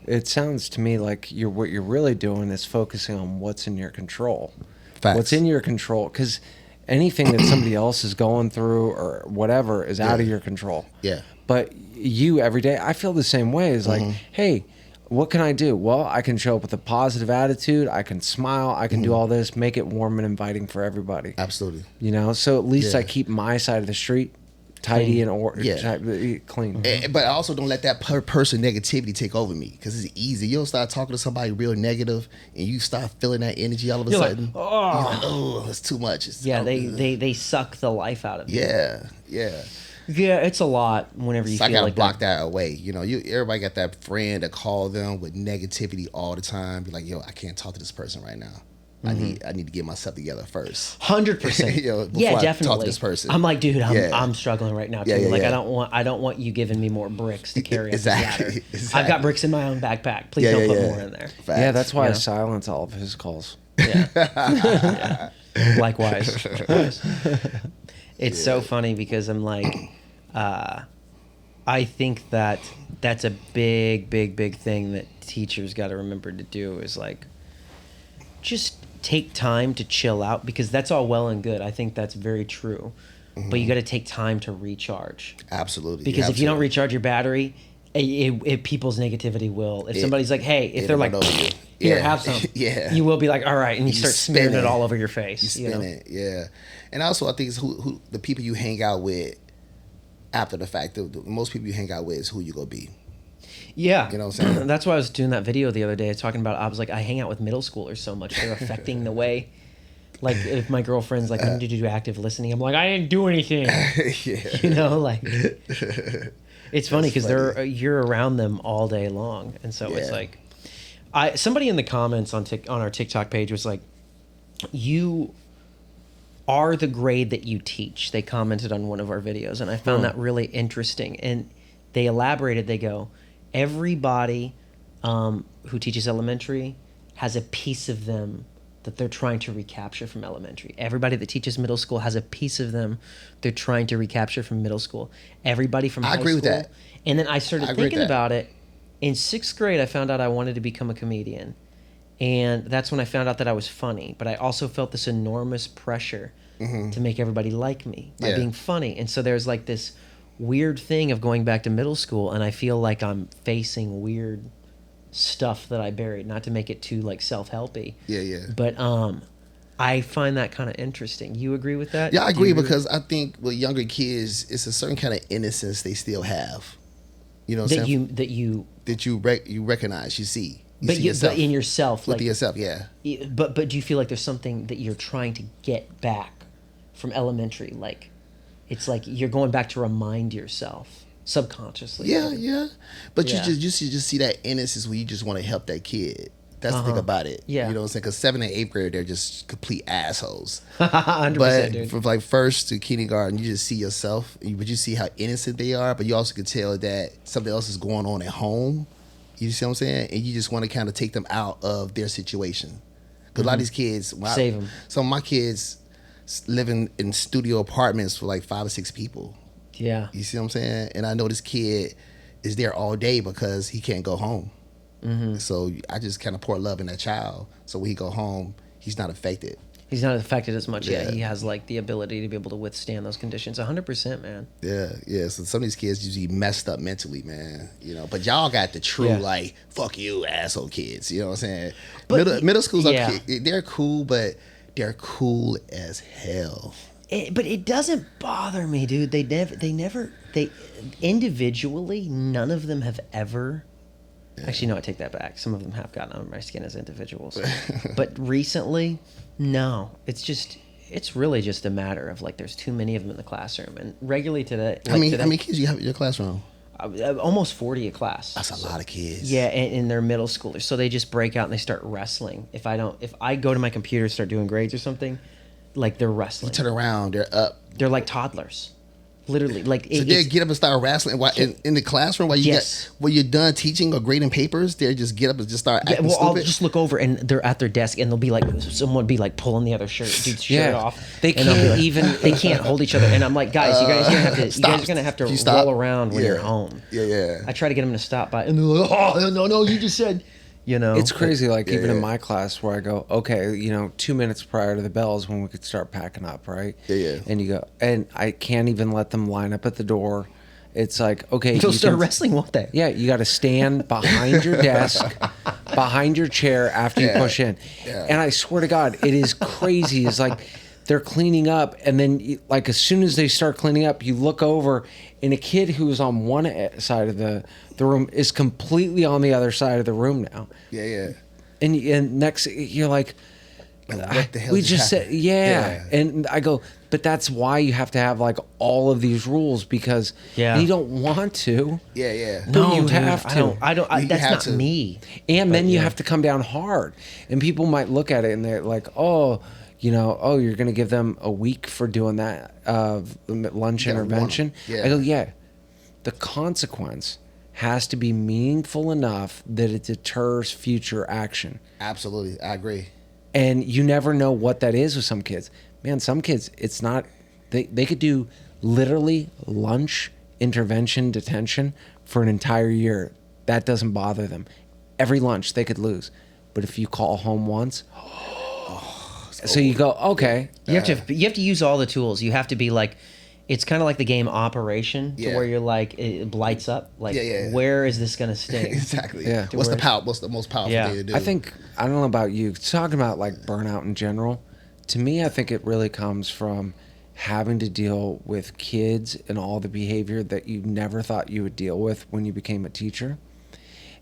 it sounds to me like what you're really doing is focusing on what's in your control. Facts. What's in your control, because anything that somebody else is going through or whatever is out of your control. Yeah. But you every day, I feel the same way. It's like, hey, what can I do? Well, I can show up with a positive attitude. I can smile. I can do all this, make it warm and inviting for everybody. Absolutely. So at least Yeah. I keep my side of the street tidy and Yeah. clean. But I also don't let that person negativity take over me, because it's easy. You'll start talking to somebody real negative, and you start feeling that energy all of a You're like, sudden. "Oh." You're like, oh, it's too much. Yeah, they suck the life out of you. Yeah. Yeah, it's a lot whenever you So I feel gotta like block that. that away. Everybody got that friend that call them with negativity all the time. Be like, yo, I can't talk to this person right now. I need to get myself together first. 100%. You know, before Yeah, I definitely. talk to this person. I'm like, dude, Yeah. I'm struggling right now too. Yeah, yeah, like, yeah. I don't want you giving me more bricks to carry up Exactly, the ladder. exactly. I've got bricks in my own backpack. Please Yeah, don't yeah, put yeah. more in there. Facts. Yeah, that's why I Yeah. silence all of his calls. Yeah. Yeah. Likewise. It's so funny because I'm like, I think that that's a big, big, big thing that teachers got to remember to do is like, just take time to chill out, because that's all well and good. I think that's very true. But you got to take time to recharge. Absolutely. Because if you don't to. recharge your battery, people's negativity will. If somebody's like, hey, if they're like, run over you. here, Yeah. have some. Yeah. You will be like, all right. And you start spin smearing it it. all over your face. You You spin know? it, yeah. And also, I think it's who the people you hang out with after the fact. The most people you hang out with is who you gonna be. Yeah. You know what I'm saying? That's why I was doing that video the other day talking about, I was like, I hang out with middle schoolers so much. They're affecting the way, like, if my girlfriend's like, when did you do active listening? I'm like, I didn't do anything. Yeah. You know, like, it's funny because funny. you're around them all day long. And so it's Yeah. like, somebody in the comments on our TikTok page was like, you are the grade that you teach. They commented on one of our videos, and I found that really interesting. And they elaborated. They go, everybody who teaches elementary has a piece of them that they're trying to recapture from elementary. Everybody that teaches middle school has a piece of them they're trying to recapture from middle school. Everybody from high agree school. with that. And then I started I agree with thinking that. about it. In 6th grade, I found out I wanted to become a comedian. And that's when I found out that I was funny. But I also felt this enormous pressure to make everybody like me by Yeah. being funny. And so there's like this weird thing of going back to middle school, and I feel like I'm facing weird stuff that I buried. Not to make it too like self-helpy. Yeah, yeah. But I find that kind of interesting. You agree with that? Yeah, I Do you agree because I think with younger kids, it's a certain kind of innocence they still have. You know what I'm that saying? you You recognize, you see. but see you yourself. but in yourself, Look like at yourself, yeah. But do you feel like there's something that you're trying to get back from elementary? Like, it's like you're going back to remind yourself subconsciously. Yeah, yeah. But Yeah. you just see that innocence where you just want to help that kid. That's the thing about it. Yeah. You know what I'm saying? Because 7th and 8th grade, they're just complete assholes. 100%, But dude. from like first to kindergarten, you just see yourself, but you see how innocent they are. But you also can tell that something else is going on at home. You see what I'm saying? And you just want to kind of take them out of their situation. Because a lot of these kids, Save 'em. Some of my kids living in studio apartments for like 5 or 6 people. Yeah. You see what I'm saying? And I know this kid is there all day because he can't go home. So I just kind of pour love in that child. So when he go home, he's not affected. He's not affected as much. Yeah. Yeah. He has like the ability to be able to withstand those conditions. 100%, man. Yeah, yeah. So some of these kids usually messed up mentally, man. You know, but y'all got the true Yeah. like fuck you asshole kids. You know what I'm saying? But Middle schools yeah. they're cool, but they're cool as hell. But it doesn't bother me, dude. They individually, none of them have ever. Actually, no, I take that back. Some of them have gotten under my skin as individuals, but recently, no. It's really just a matter of like there's too many of them in the classroom, and regularly today. How many kids you have in your classroom? Almost 40 a class. That's a lot of kids. Yeah, and they're middle schoolers, so they just break out and they start wrestling. If I go to my computer and start doing grades or something, like they're wrestling. Turn around, they're up. They're like toddlers, literally. Like So they get up and start wrestling while in the classroom while Yes. when you're done teaching or grading papers. They just get up and just start Yeah, acting well, I'll stupid. just look over and they're at their desk and they'll be like, someone be like pulling the other dude's shirt off. They and they'll be can't like- even. They can't hold each other. And I'm like, guys, you guys Stop. are gonna have to You stop. roll around when you're Yeah. home. Yeah. I try to get them to stop by, and they're like, oh no, you just said, you know, It's crazy, like Yeah, even yeah. in my class where I go, okay, 2 minutes prior to the bell is when we could start packing up, right? Yeah, yeah. And you go, and I can't even let them line up at the door. It's like, okay, they'll you start can- wrestling, won't they? Yeah, you got to stand behind your desk, behind your chair after you push in. Yeah. And I swear to God, it is crazy. It's like they're cleaning up, and then like as soon as they start cleaning up, you look over, and a kid who's on one side of the room is completely on the other side of the room now. Yeah. And next, you're like, Like, what the hell? We just just said, happened? yeah. And I go, but that's why you have to have like all of these rules because Yeah. you don't want to. Yeah, yeah. No, you dude, have to. You that's have not to. me. And then you yeah. have to come down hard. And people might look at it and they're like, oh, you know, oh, you're going to give them a week for doing that lunch You gotta intervention. want 'em. Yeah. I go, yeah. The consequence has to be meaningful enough that it deters future action. Absolutely, I agree. And you never know what that is with some kids. Man, some kids, it's not, they could do literally lunch intervention detention for an entire year. That doesn't bother them. Every lunch they could lose. But if you call home once, so you go, okay. You have to use all the tools. You have to be like, it's kind of like the game Operation, to Yeah. where you're like it lights up. Like, Yeah. where is this gonna sting? Exactly. Yeah. What's the where- power? What's the most powerful Yeah. thing to do? I think, I don't know about you, talking about like burnout in general, to me, I think it really comes from having to deal with kids and all the behavior that you never thought you would deal with when you became a teacher.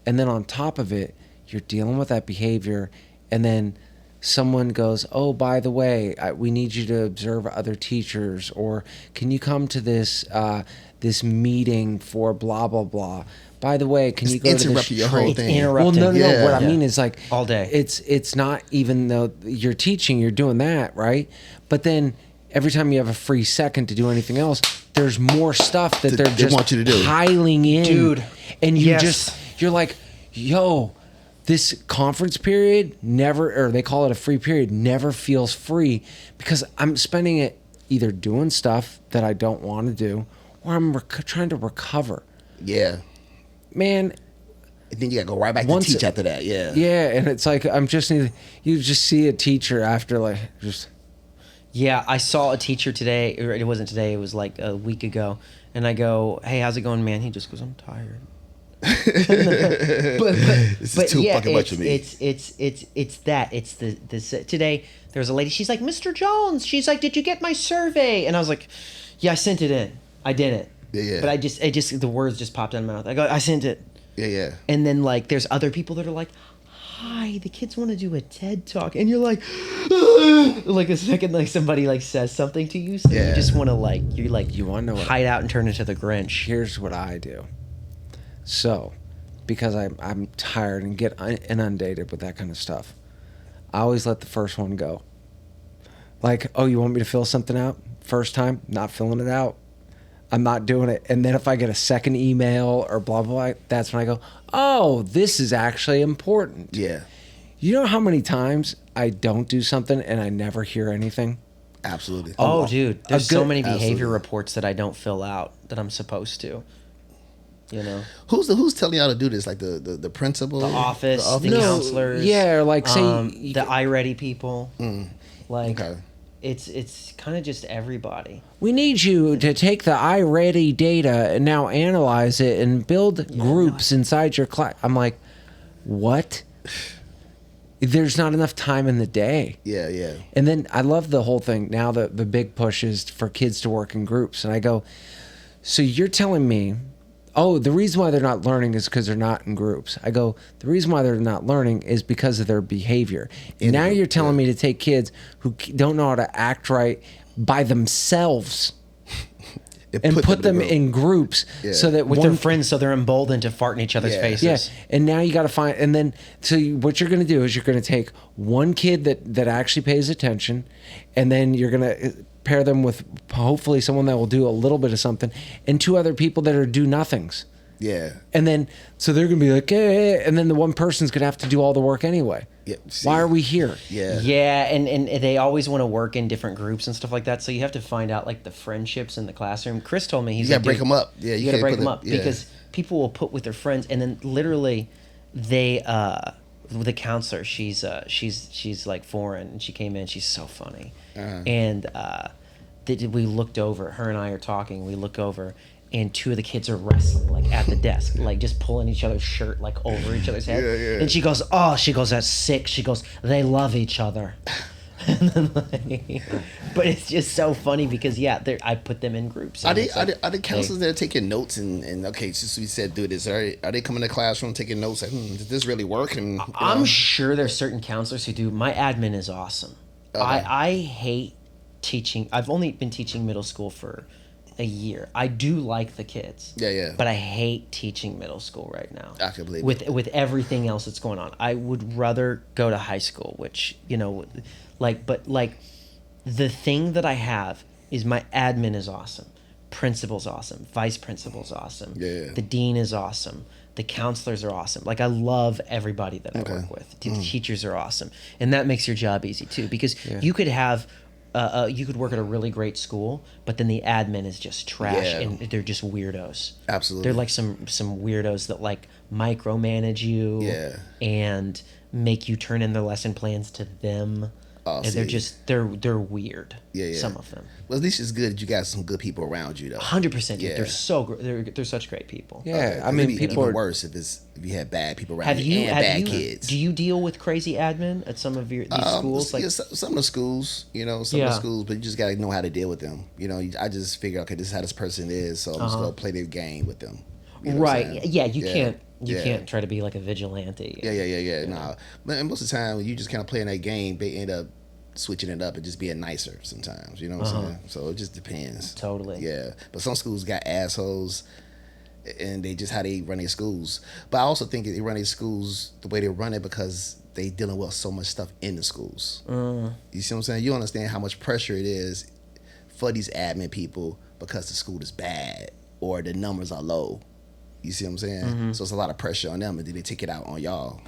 And then on top of it, you're dealing with that behavior, and then someone goes, oh, by the way, we need you to observe other teachers, or can you come to this this meeting for blah blah blah. By the way, can It's you go to this interrupting your whole It's thing. interrupting. Well, no. Yeah. What I Yeah. mean is like All day. It's not even though you're teaching, you're doing that right, but then every time you have a free second to do anything else, there's more stuff that they're they just want you to do. piling in, Dude, And you yes. you're like, yo, this conference period never, or they call it a free period, never feels free because I'm spending it either doing stuff that I don't want to do, or I'm trying to recover. Yeah. Man, And then you gotta go right back Once to teach it- after that. Yeah. yeah, and it's like you just see a teacher after like just Yeah, I saw a teacher today. Or it wasn't today. It was like a week ago. And I go, "Hey, how's it going, man?" He just goes, "I'm tired." This is too fucking much for me. It's that. It's the today. There was a lady. She's like, "Mr. Jones." She's like, "Did you get my survey?" And I was like, "Yeah, I sent it in. I did it." Yeah. But it just the words just popped out of my mouth. I go, "I sent it." Yeah, yeah. And then like there's other people that are like, "Hi, the kids want to do a TED talk," and you're like, like a second like somebody like says something to you, so Yeah. you just want to You wanna know what- hide out and turn into the Grinch. here's what I do. So, because I'm tired and get inundated with that kind of stuff, I always let the first one go. Like, oh, you want me to fill something out? First time, not filling it out. I'm not doing it. And then if I get a second email or blah, blah, blah, that's when I go, oh, this is actually important. Yeah. You know how many times I don't do something and I never hear anything? Absolutely. Oh, dude, there's so good- many behavior Absolutely. reports that I don't fill out that I'm supposed to. You know, Who's telling y'all to do this? Like the principal? the office, the No, counselors, yeah, or like, say you the iReady people. Like, Okay. it's kind of just everybody. we need you to take the iReady data and now analyze it and build groups inside your class. I'm like, what? There's not enough time in the day. Yeah, yeah. And then I love the whole thing. Now the big push is for kids to work in groups. And I go, so you're telling me, oh, the reason why they're not learning is because they're not in groups. I go, the reason why they're not learning is because of their behavior. And now you're telling me to take kids who don't know how to act right by themselves and put them in groups so that With one their friends, so they're emboldened to fart in each other's Yeah. faces. yeah, and now you got to find, and then what you're going to do is you're going to take one kid that actually pays attention, and then you're going to pair them with hopefully someone that will do a little bit of something, and two other people that are do nothings, Yeah. and then so they're going to be like, and then the one person's going to have to do all the work anyway. Yeah, see. Why are we here? Yeah. Yeah, and they always want to work in different groups and stuff like that. So you have to find out like the friendships in the classroom. Chris told me he's You gotta like, break "Dude, 'em up. Yeah, you you gotta can't break put them it- up yeah. because people will put with their friends, and then literally they the counselor, she's like foreign, and she came in. She's so funny, and we looked over. Her and I are talking. We look over. And two of the kids are wrestling, like at the desk, like just pulling each other's shirt, like over each other's head. Yeah, yeah. And she goes, that's sick. She goes, they love each other. And then, like, but it's just so funny because I put them in groups. Are and they it's like, are the counselors there taking notes and okay, since we said do this, are they coming to the classroom taking notes like, did this really work? And I'm sure there's certain counselors who do. My admin is awesome. Okay. I hate teaching. I've only been teaching middle school for a year. I do like the kids. Yeah. But I hate teaching middle school right now. I can believe with with everything else that's going on. I would rather go to high school, which, but the thing that I have is my admin is awesome. Principal's awesome. Vice principal's awesome. Yeah. The dean is awesome. The counselors are awesome. Like, I love everybody that I Okay. work with. The teachers are awesome. And that makes your job easy too, because Yeah. you could have you could work at a really great school, but then the admin is just trash Yeah. and they're just weirdos. Absolutely. They're like some weirdos that like micromanage you Yeah. and make you turn in their lesson plans to them. Oh, And they're see. just they're weird. Yeah. Some of them. Well, at least it's good that you got some good people around you though. 100%. Yeah. They're so they're such great people. Yeah, Okay, I 'cause mean, it'd be people even are. worse if you had bad people around Have you and have bad you kids. do you deal with crazy admin at some of these schools? Like, yeah, some of the schools, some of the Yeah. schools, but you just gotta know how to deal with them. I just figure, okay, this is how this person is, so I'm just gonna play their game with them. You know what I'm right? saying? Yeah, you can't Yeah. can't try to be like a vigilante. Yeah. Nah, but most of the time, when you just kind of play in that game, they end up switching it up and just being nicer sometimes. You know what I'm saying? So it just depends. Totally. Yeah, but some schools got assholes, and they just how they run their schools. But I also think they run their schools the way they run it because they dealing with so much stuff in the schools. You see what I'm saying? You understand how much pressure it is for these admin people because the school is bad or the numbers are low. You see what I'm saying? So it's a lot of pressure on them, and then they take it out on y'all.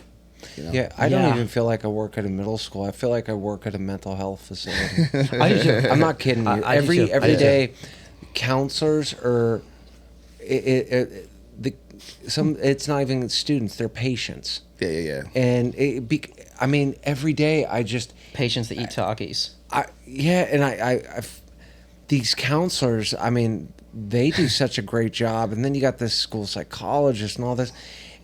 Yeah, I don't Yeah. even feel like I work at a middle school. I feel like I work at a mental health facility. I do too. I'm not kidding you. I do too. I Every do too. day, counselors are it's not even students; they're patients. Yeah. And every day Patients that eat Takis. these counselors, they do such a great job. And then you got this school psychologist and all this.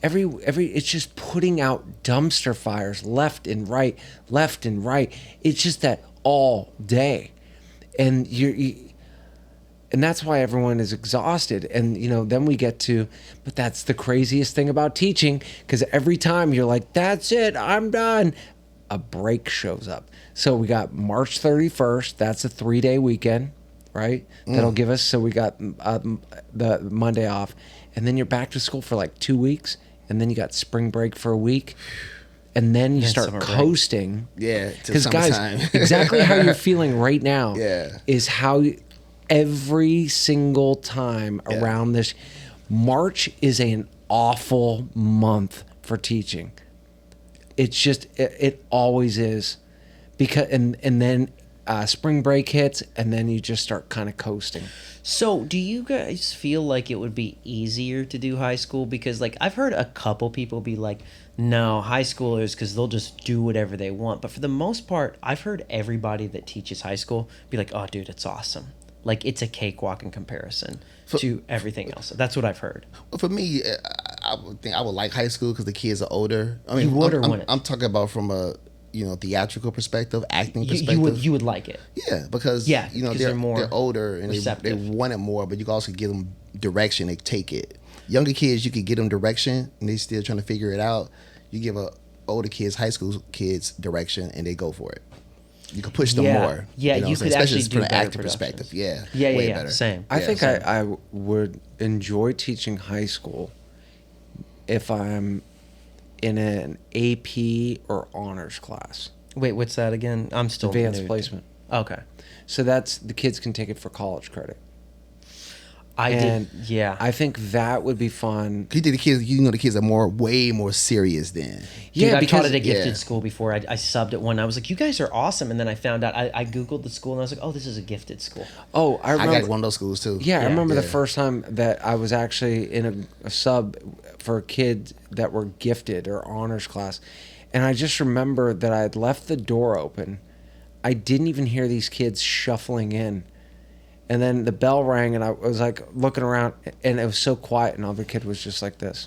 It's just putting out dumpster fires left and right. It's just that all day. And and that's why everyone is exhausted. And, then we get to, but that's the craziest thing about teaching, because every time you're like, that's it, I'm done, a break shows up. So we got March 31st. That's a 3-day weekend, right? That'll give us, so we got the Monday off. And then you're back to school for like 2 weeks. And then you got spring break for a week. And then you start summer break. coasting. Yeah, to Because guys, summertime. exactly how you're feeling right now Yeah. is how every single time around this, March is an awful month for teaching. It's just, it always is. Because and then spring break hits, and then you just start kind of coasting. So, do you guys feel like it would be easier to do high school? Because, like, I've heard a couple people be like, no, high schoolers, because they'll just do whatever they want. But for the most part, I've heard everybody that teaches high school be like, oh, dude, it's awesome. Like, it's a cakewalk in comparison to everything else. That's what I've heard. Well, for me, I would think I would like high school because the kids are older. I mean, You would or I'm, wouldn't? I'm talking about from a theatrical perspective, acting perspective. You would like it. Yeah, because Yeah, 'cause they're they're more older and they receptive. want it more, but you can also give them direction. They take it. Younger kids, you could give them direction and they still trying to figure it out. You give older kids, high school kids, direction and they go for it. You can push them Yeah. more. Yeah, know what you I'm saying? could actually especially do from an better acting perspective. productions. Yeah, way Yeah. better. Same. I Yeah, think same. I would enjoy teaching high school if I'm in an AP or honors class. Wait, what's that again? I'm still Advanced new. placement. Okay. So that's, the kids can take it for college credit. I And did. Yeah. I think that would be fun. You think the kids, the kids are way more serious then. Dude, Yeah, I've taught at a because gifted yeah. school before. I subbed at one. I was like, you guys are awesome. And then I found out, I Googled the school and I was like, oh, this is a gifted school. Oh, I I remember. got one of those schools too. Yeah, I Yeah. remember the Yeah. first time that I was actually in a sub for kids that were gifted or honors class. And I just remember that I had left the door open. I didn't even hear these kids shuffling in. And then the bell rang and I was like looking around and it was so quiet and other kid was just like this.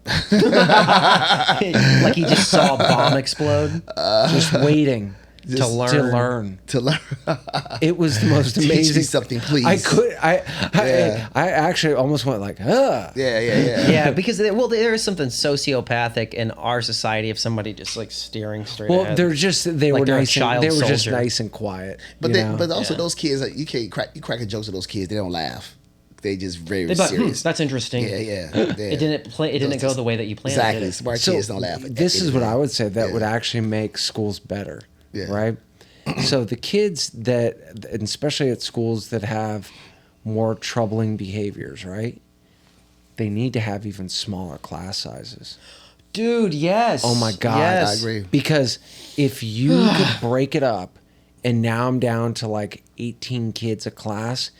Like he just saw a bomb explode. Just waiting. to Just learn. to learn. To learn. It was the most Teach me amazing. something, please. I actually almost went like, Yeah. Yeah, because there is something sociopathic in our society of somebody just like staring straight Well, ahead. they Like were they're a nice. child They were just soldier. nice and quiet. But you know? but also Yeah. those kids, like, you cracking jokes at those kids, they don't laugh. They just very They thought, serious. that's interesting. Yeah. It didn't go the way that you planned. Exactly. Did it? Smart So kids don't laugh. this is what I would say that Yeah. would actually make schools better, Yeah. right? So the kids that, and especially at schools that have more troubling behaviors, right? They need to have even smaller class sizes. Dude, yes. Oh my God. Yes. I agree. Because if you could break it up, and now I'm down to like 18 kids a class,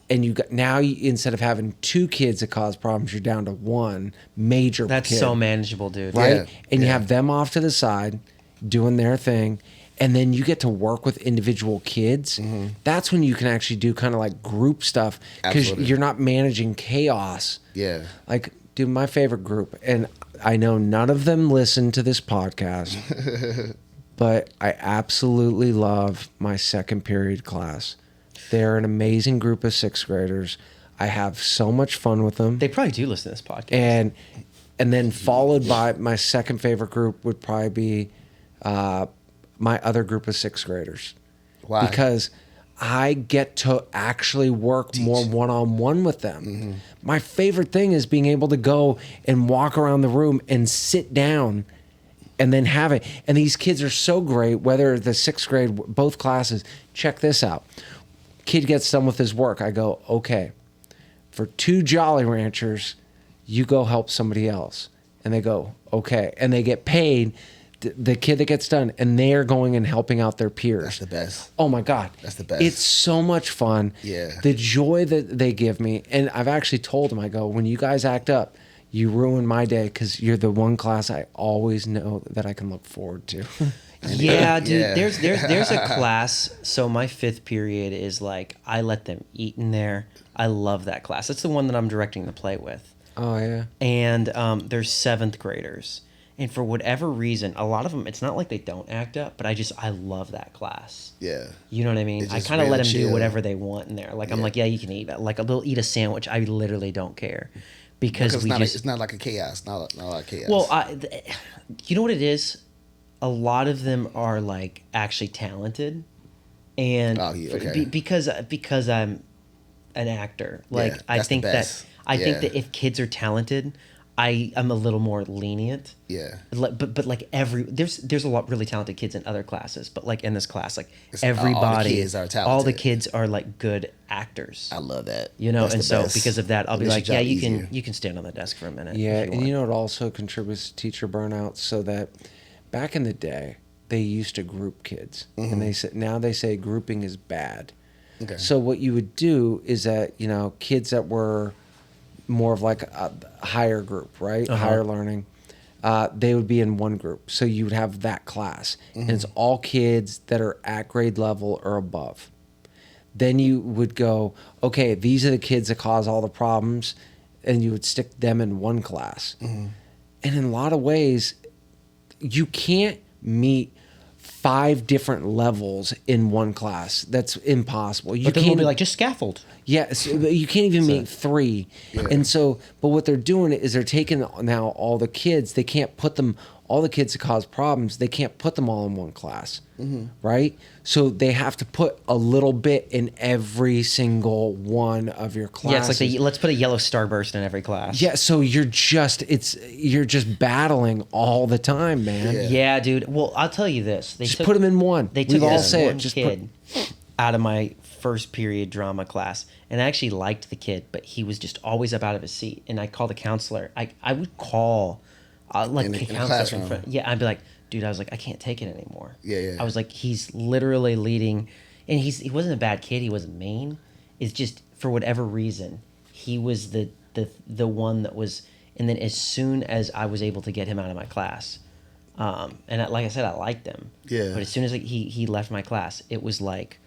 and instead of having 2 kids that cause problems, you're down to 1 major That's kid, so manageable, dude. right? Yeah, And you yeah. have them off to the side doing their thing, and then you get to work with individual kids. That's when you can actually do kind of like group stuff because Absolutely. you're not managing chaos. Yeah. Like, dude, my favorite group, and I know none of them listen to this podcast, but I absolutely love my second period class. They're an amazing group of 6th graders. I have so much fun with them. They probably do listen to this podcast. And then followed by my second favorite group would probably be my other group of 6th graders. Why? Because I get to actually work more one-on-one with them. My favorite thing is being able to go and walk around the room and sit down and then have it. And these kids are so great, whether the 6th grade, both classes. Check this out. Kid gets done with his work. I go, okay, for 2 Jolly Ranchers, you go help somebody else. And they go, okay. And they get paid, the kid that gets done, and they're going and helping out their peers. That's the best. Oh my God. That's the best. It's so much fun. Yeah. The joy that they give me. And I've actually told them, I go, when you guys act up, you ruin my day because you're the one class I always know that I can look forward to. Yeah, dude. Yeah. There's a class. So my 5th period is like I let them eat in there. I love that class. That's the one that I'm directing the play with. Oh, yeah. And there's 7th graders, and for whatever reason, a lot of them, it's not like they don't act up, but I love that class. Yeah. You know what I mean? It's I just kind of let them really do chill. whatever they want in there. Like I'm Yeah. like, yeah, you can eat. Like they'll eat a sandwich. I literally don't care because Because we just. it's not like a chaos. Not like chaos. Well, you know what it is? A lot of them are like actually talented, and Oh, yeah, okay. because I'm an actor. Like Yeah, I that's the think that best. I think Yeah. that if kids are talented, I'm a little more lenient. yeah. But like there's a lot really talented kids in other classes, but like in this class, like It's- all the everybody, kids are all the talented. kids are like good actors. I love that. You know, That's and the so best. because of that, I'll It be makes like, your yeah, job easier. you can stand on the desk for a minute. Yeah, if you and you want. know what also contributes to teacher burnout? So that back in the day, they used to group kids, and now they say grouping is bad. Okay. So what you would do is that kids that were more of like a higher group, right, higher learning, they would be in one group. So you would have that class, and it's all kids that are at grade level or above. Then you would go, okay, these are the kids that cause all the problems, and you would stick them in one class. And in a lot of ways, you can't meet 5 different levels in one class. That's impossible. You But then we'll can't be like, just scaffold. yeah, so you can't even make 3. And so, but what they're doing is they're taking now all the kids, they can't put them, all the kids that cause problems, they can't put them all in one class, right? So they have to put a little bit in every single one of your classes. Yeah, it's like let's put a yellow starburst in every class. Yeah, so you're just battling all the time, man. Yeah. Yeah, dude. Well, I'll tell you this. They Just took, put them in one. They We took all this say one it. Just kid out of my first period drama class, and I actually liked the kid, but he was just always up out of his seat. And I called the counselor. I would call like In the the counselor classroom. in front. Yeah, I'd be like, dude, I was like, I can't take it anymore. Yeah. I was like, he's literally leading, and he wasn't a bad kid. He wasn't mean. It's just for whatever reason, he was the one that was. And then as soon as I was able to get him out of my class, and like I said, I liked him. Yeah. But as soon as he left my class, it was like,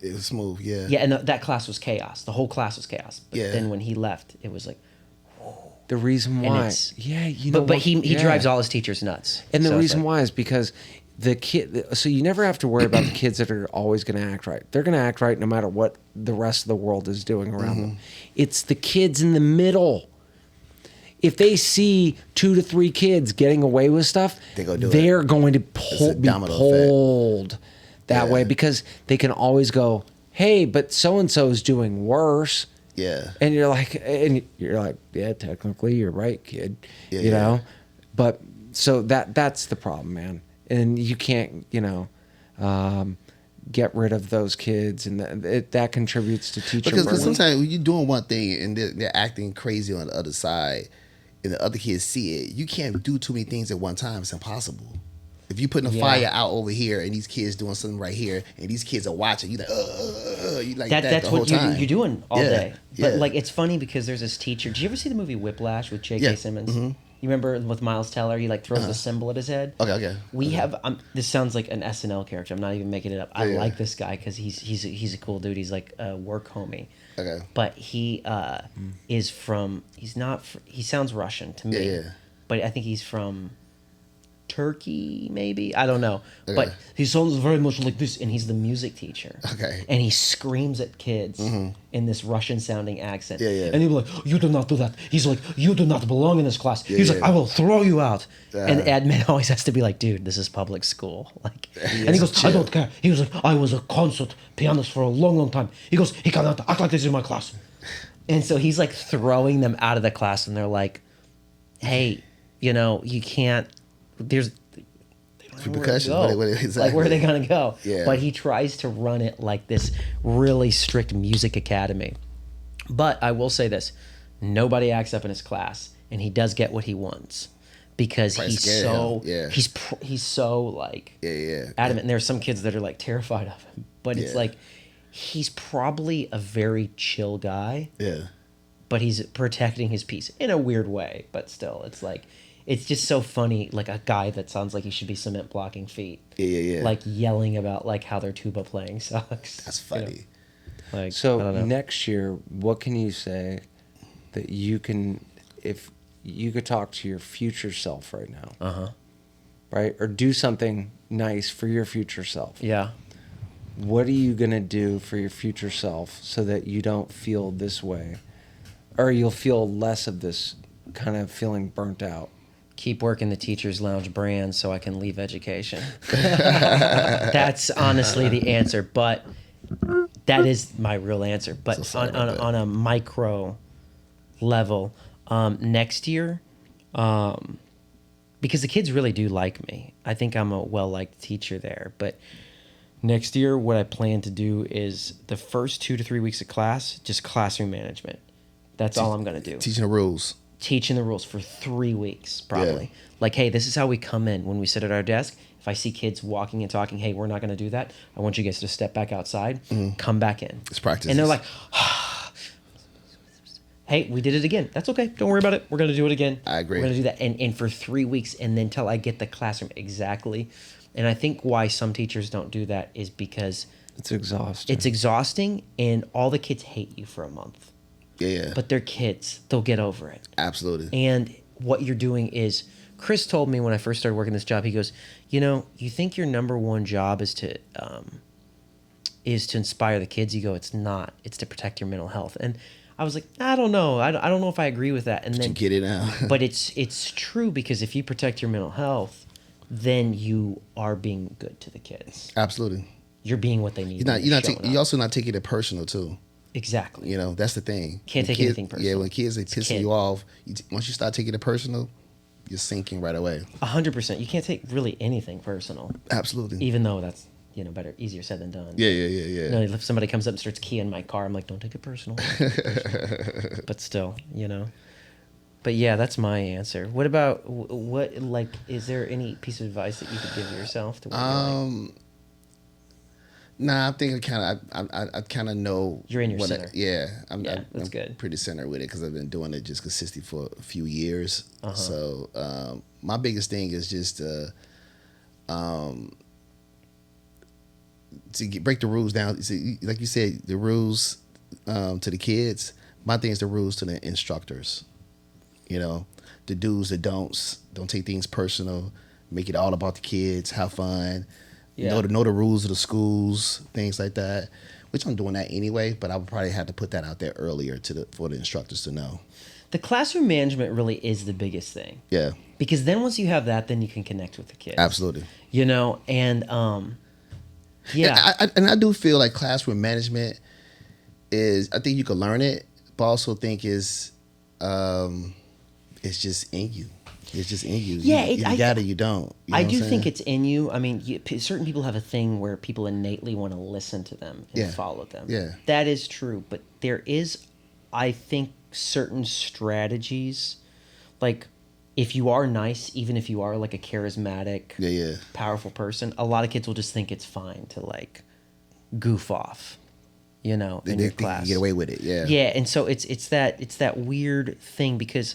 It was smooth. Yeah. yeah, and that class was chaos. The whole class was chaos. But Yeah. then when he left, it was like, the reason and why. it's Yeah, you know. but what? he Yeah. drives all his teachers nuts. And the So it's reason like- why is because the kid, so you never have to worry about the kids that are always going to act right. They're going to act right no matter what the rest of the world is doing around them. It's the kids in the middle. If they see 2 to 3 kids getting away with stuff, they're going to be pulled that way, because they can always go, hey, but so-and-so is doing worse. Yeah. And you're like, yeah, technically you're right, kid. Yeah, you know? But so that's the problem, man. And you can't, get rid of those kids, and that contributes to teacher Because burnout. sometimes when you're doing one thing and they're acting crazy on the other side, and the other kids see it, you can't do too many things at one time. It's impossible. If you putting a fire out over here and these kids doing something right here, and these kids are watching, you like That's the whole what time. you're doing all day. But Yeah. like, it's funny because there's this teacher. Did you ever see the movie Whiplash with J.K. Yeah. Simmons? You remember with Miles Teller? He like throws the symbol at his head. Okay. We have. This sounds like an SNL character. I'm not even making it up. I like this guy because he's a cool dude. He's like a work homie. Okay. But he is from. He's not. He sounds Russian to me. Yeah. But I think he's from Turkey, maybe. I don't know. Okay. But he sounds very much like this, and he's the music teacher. Okay. And he screams at kids in this Russian-sounding accent. Yeah. And he'll be like, "You do not do that." He's like, "You do not belong in this class." He's like, yeah. "I will throw you out." And admin always has to be like, "Dude, this is public school." Like, and he goes, "I don't care." He was like, "I was a concert pianist for a long, long time." He goes, "He cannot act like this in my class." And so he's like throwing them out of the class, and they're like, "Hey, you can't." There's Repercussions. Exactly. Like, where are they gonna go? Yeah. But he tries to run it like this really strict music academy. But I will say this: nobody acts up in his class, and he does get what he wants because Probably he's scared so him. Yeah. he's so like Yeah. adamant. And there are some kids that are like terrified of him, but it's Yeah. like he's probably a very chill guy, Yeah. but he's protecting his peace in a weird way. But still, it's like, it's just so funny, like a guy that sounds like he should be cement blocking feet. Yeah. Like yelling about like how their tuba playing sucks. That's funny. Like, I So don't know. next year, what can you say that you can, if you could talk to your future self right now, right, or do something nice for your future self? Yeah. What are you gonna do for your future self so that you don't feel this way, or you'll feel less of this kind of feeling burnt out? Keep working the Teacher's Lounge brand so I can leave education. That's honestly the answer, but that is my real answer. But on a micro level, next year, because the kids really do like me. I think I'm a well-liked teacher there. But next year, what I plan to do is the first 2 to 3 weeks of class, just classroom management. That's all I'm going to do. Teaching the rules. Teaching the rules for 3 weeks, probably. Yeah. Like, hey, this is how we come in when we sit at our desk. If I see kids walking and talking, hey, we're not going to do that. I want you guys to step back outside, come back in. It's practice. And they're like, hey, we did it again. That's okay. Don't worry about it. We're going to do it again. I agree. We're going to do that. And for 3 weeks, and then till I get the classroom exactly. And I think why some teachers don't do that is because It's exhausting. it's exhausting, and all the kids hate you for a month. Yeah. But they're kids. They'll get over it. Absolutely. And what you're doing is, Chris told me when I first started working this job, he goes, you think your number one job is to inspire the kids? You go, it's not. It's to protect your mental health. And I was like, I don't know. I don't know if I agree with that. And then You get it now. but it's true, because if you protect your mental health, then you are being good to the kids. Absolutely. You're being what they need. You're also not taking it personal too. Exactly. That's the thing. Can't take anything personal. Yeah, when kids are pissing kid. you off, once you start taking it personal, you're sinking right away. 100%. You can't take really anything personal, Absolutely. even though that's easier said than done. Yeah. If somebody comes up and starts keying my car, I'm like, don't take it personal. But still, But yeah, that's my answer. What about is there any piece of advice that you could give yourself to? Nah, I think I kind of know. You're in your center. I'm that's good. pretty centered with it because I've been doing it just consistently for a few years. So my biggest thing is just to break the rules down. See, like you said, the rules to the kids. My thing is the rules to the instructors. The do's, the don'ts. Don't take things personal. make it all about the kids, have fun, Yeah. know the rules of the schools, things like that. Which I'm doing that anyway, but I would probably have to put that out there earlier for the instructors to know. The classroom management really is the biggest thing. Yeah, Because then once you have that, then you can connect with the kids. absolutely. You know, and yeah. And I do feel like classroom management is, I think you can learn it, but I also think it's just in you. It's just in you. Yeah, you got it, you don't. You know I what do I'm think saying? it's in you. I mean, certain people have a thing where people innately want to listen to them and Yeah. follow them. Yeah. That is true. But there is, I think, certain strategies. Like, if you are nice, even if you are like a charismatic, Yeah. powerful person, a lot of kids will just think it's fine to like goof off, you know, in your They can class. get away with it. Yeah. Yeah, and so it's that weird thing because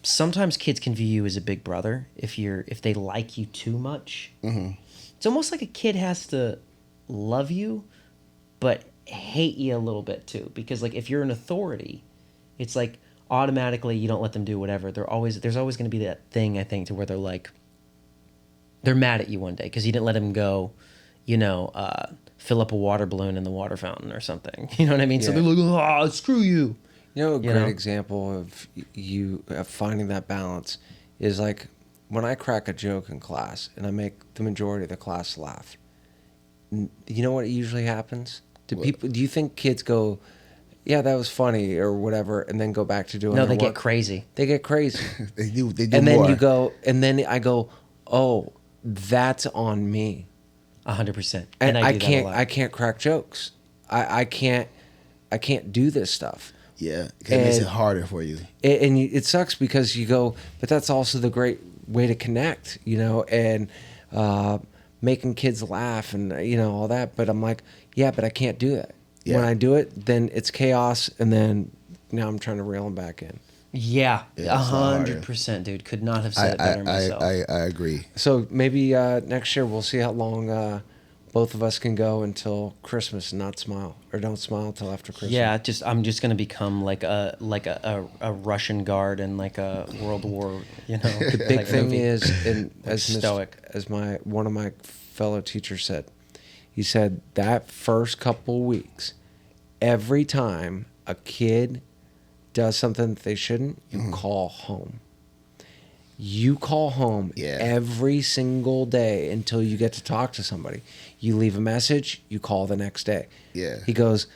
sometimes kids can view you as a big brother if they like you too much. Mm-hmm. It's almost like a kid has to love you, but hate you a little bit too. Because like if you're an authority, it's like automatically you don't let them do whatever. There's always going to be that thing I think to where they're like they're mad at you one day because you didn't let them go, you know, fill up a water balloon in the water fountain or something. You know what I mean? So Yeah. they're like, oh, screw you. You know, a You great know? example of you finding that balance is like when I crack a joke in class and I make the majority of the class laugh. You know what usually happens? Do you think kids go, "Yeah, that was funny" or whatever, and then go back to doing? No, their they work? get crazy. They get crazy, They do and then more. you go, and then I go, "Oh, that's on me." 100%. And I do that a lot. I can't crack jokes. I can't do this stuff. Yeah, 'cause it makes And- it harder for you. It sucks because you go, but that's also the great way to connect, you know, and making kids laugh and you know all that. But I'm like, yeah, but I can't do that. Yeah. When I do it, then it's chaos, and then now I'm trying to reel them back in. Yeah, Yeah, it's a lot harder. 100%, dude. Could not have said it better myself. I agree. So maybe next year we'll see how long both of us can go until Christmas and not smile, or don't smile until after Christmas. Yeah, I'm just gonna become like a Russian guard in like a World War, you know. The big thing is, and as stoic. as one of my fellow teachers said, he said that first couple weeks, every time a kid does something that they shouldn't, you call home. You call home Yeah. every single day until you get to talk to somebody. You leave a message, you call the next day. Yeah. He goes,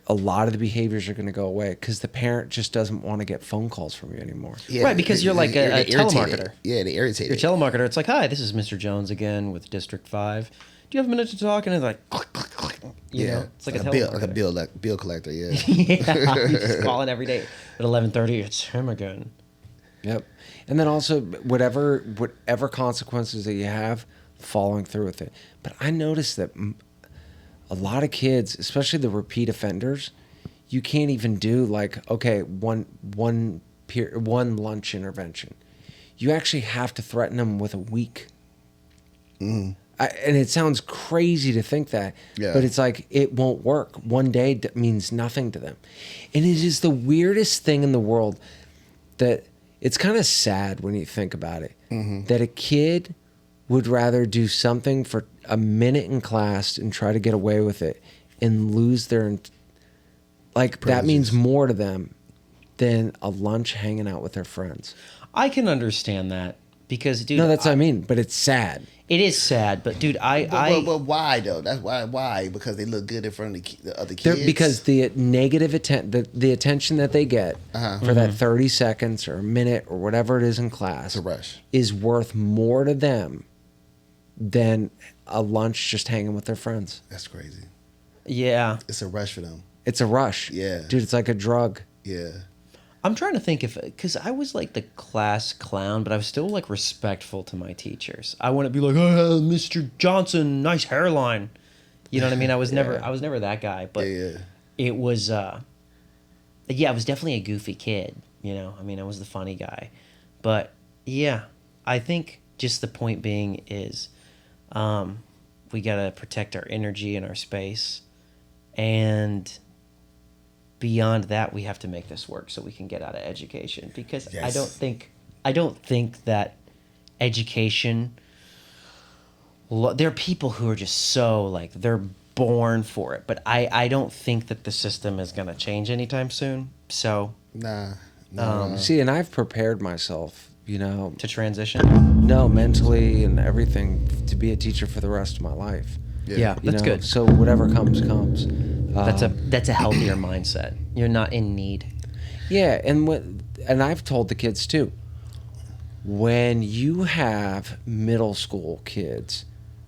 a lot of the behaviors are going to go away because the parent just doesn't want to get phone calls from you anymore. Yeah, Right, because you're like a they're irritated. telemarketer. Yeah, they irritated. Your telemarketer, it's like, hi, this is Mr. Jones again with District 5. Do you have a minute to talk? And it's like, click, click, click. You know, it's like a bill, telemarketer. bill collector. Yeah. Yeah, you just call it every day. At 11:30, it's him again. Yep. And then also whatever consequences that you have, following through with it. But I noticed that a lot of kids, especially the repeat offenders, you can't even do like, okay, one lunch intervention. You actually have to threaten them with a week. And it sounds crazy to think that, Yeah. but it's like it won't work. One day means nothing to them. And it is the weirdest thing in the world that it's kind of sad when you think about it, that a kid would rather do something for a minute in class and try to get away with it and lose their, like, that means more to them than a lunch hanging out with their friends. I can understand that because, dude, No, that's what I mean, but it's sad. it is sad. But, dude, But why though? That's why. Why? Because they look good in front of the other kids. Because the negative the attention that they get for that 30 seconds or a minute or whatever it is in class It's a rush. is worth more to them than a lunch just hanging with their friends. That's crazy. yeah. It's a rush for them. It's a rush. Yeah. Dude, it's like a drug. Yeah. I'm trying to think because I was like the class clown, but I was still like respectful to my teachers. I wouldn't be like, oh, Mr. Johnson, nice hairline. You know what I mean? I was never that guy, but Yeah. it was, I was definitely a goofy kid. You know, I mean, I was the funny guy, but yeah, I think just the point being is, we gotta protect our energy and our space, and beyond that, we have to make this work so we can get out of education. Because Yes. I don't think that education. There are people who are just so like they're born for it, but I don't think that the system is going to change anytime soon. So Nah. No. See, and I've prepared myself, to transition, no, mentally and everything to be a teacher for the rest of my life. yeah, You that's know? good. So whatever comes, comes. That's a healthier mindset. You're not in need. Yeah, and I've told the kids too. When you have middle school kids,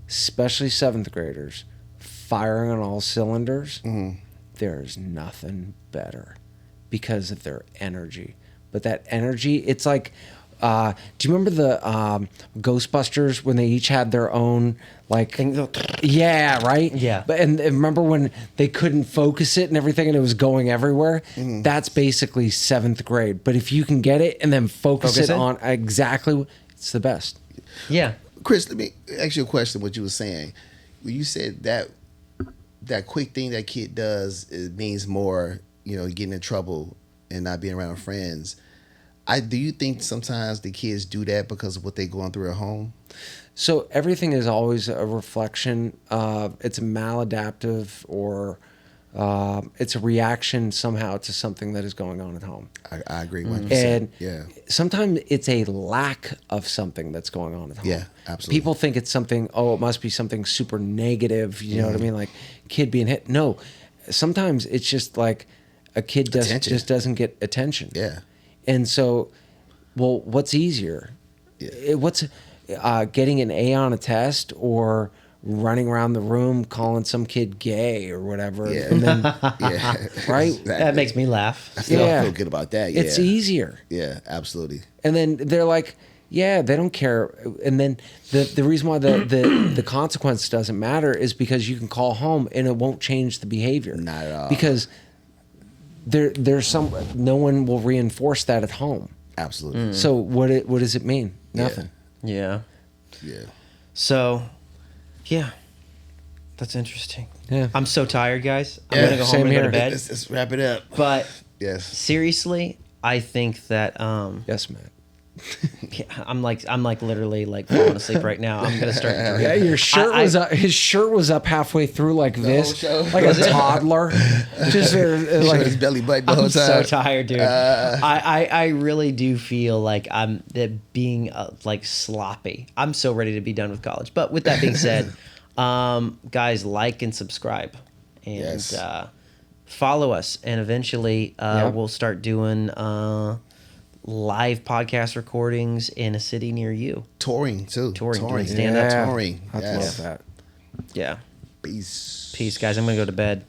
especially 7th graders, firing on all cylinders, there's nothing better because of their energy. But that energy, it's like, do you remember the Ghostbusters when they each had their own like? Yeah, right. Yeah. But and remember when they couldn't focus it and everything, and it was going everywhere. That's basically 7th grade. But if you can get it and then focus it on exactly, it's the best. Yeah. Chris, let me ask you a question. What you were saying, when you said that quick thing that kid does, it means more. Getting in trouble and not being around friends. Do you think sometimes the kids do that because of what they're going through at home? So everything is always a reflection. It's a maladaptive or it's a reaction somehow to something that is going on at home. I agree 100%. And yeah. sometimes it's a lack of something that's going on at home. Yeah, absolutely. People think it's something, it must be something super negative. You know what I mean? Like kid being hit. No, sometimes it's just like a kid just doesn't get attention. Yeah. And so, well, what's easier? Yeah. What's getting an A on a test or running around the room calling some kid gay or whatever? Yeah. And then, Yeah. right? Exactly. That makes me laugh. I feel good about that. Yeah. It's easier. Yeah, absolutely. And then they're like, yeah, they don't care. And then the reason why the consequence doesn't matter is because you can call home and it won't change the behavior. Not at all. Because there's no one will reinforce that at home. Absolutely. So what does it mean? Nothing. Yeah. Yeah. So, yeah, that's interesting. Yeah. I'm so tired, guys. I'm Yeah, gonna go home same and go to here. bed. Let's wrap it up. But Yes. seriously, I think that Yes, Matt. yeah, I'm like literally like falling asleep right now. I'm gonna start. Drinking. Yeah, your shirt I- was up. His shirt was up halfway through like this, whole show? like a toddler. Just Showed like his belly button the whole I'm time. so tired, dude. I really do feel like I'm being like sloppy. I'm so ready to be done with college. But with that being said, guys, like and subscribe, and Yes. follow us, and eventually we'll start doing live podcast recordings in a city near you. Touring too. Doing stand-up. yeah, Touring. I Yes. love that. Yeah. Peace. Peace, guys. I'm gonna go to bed.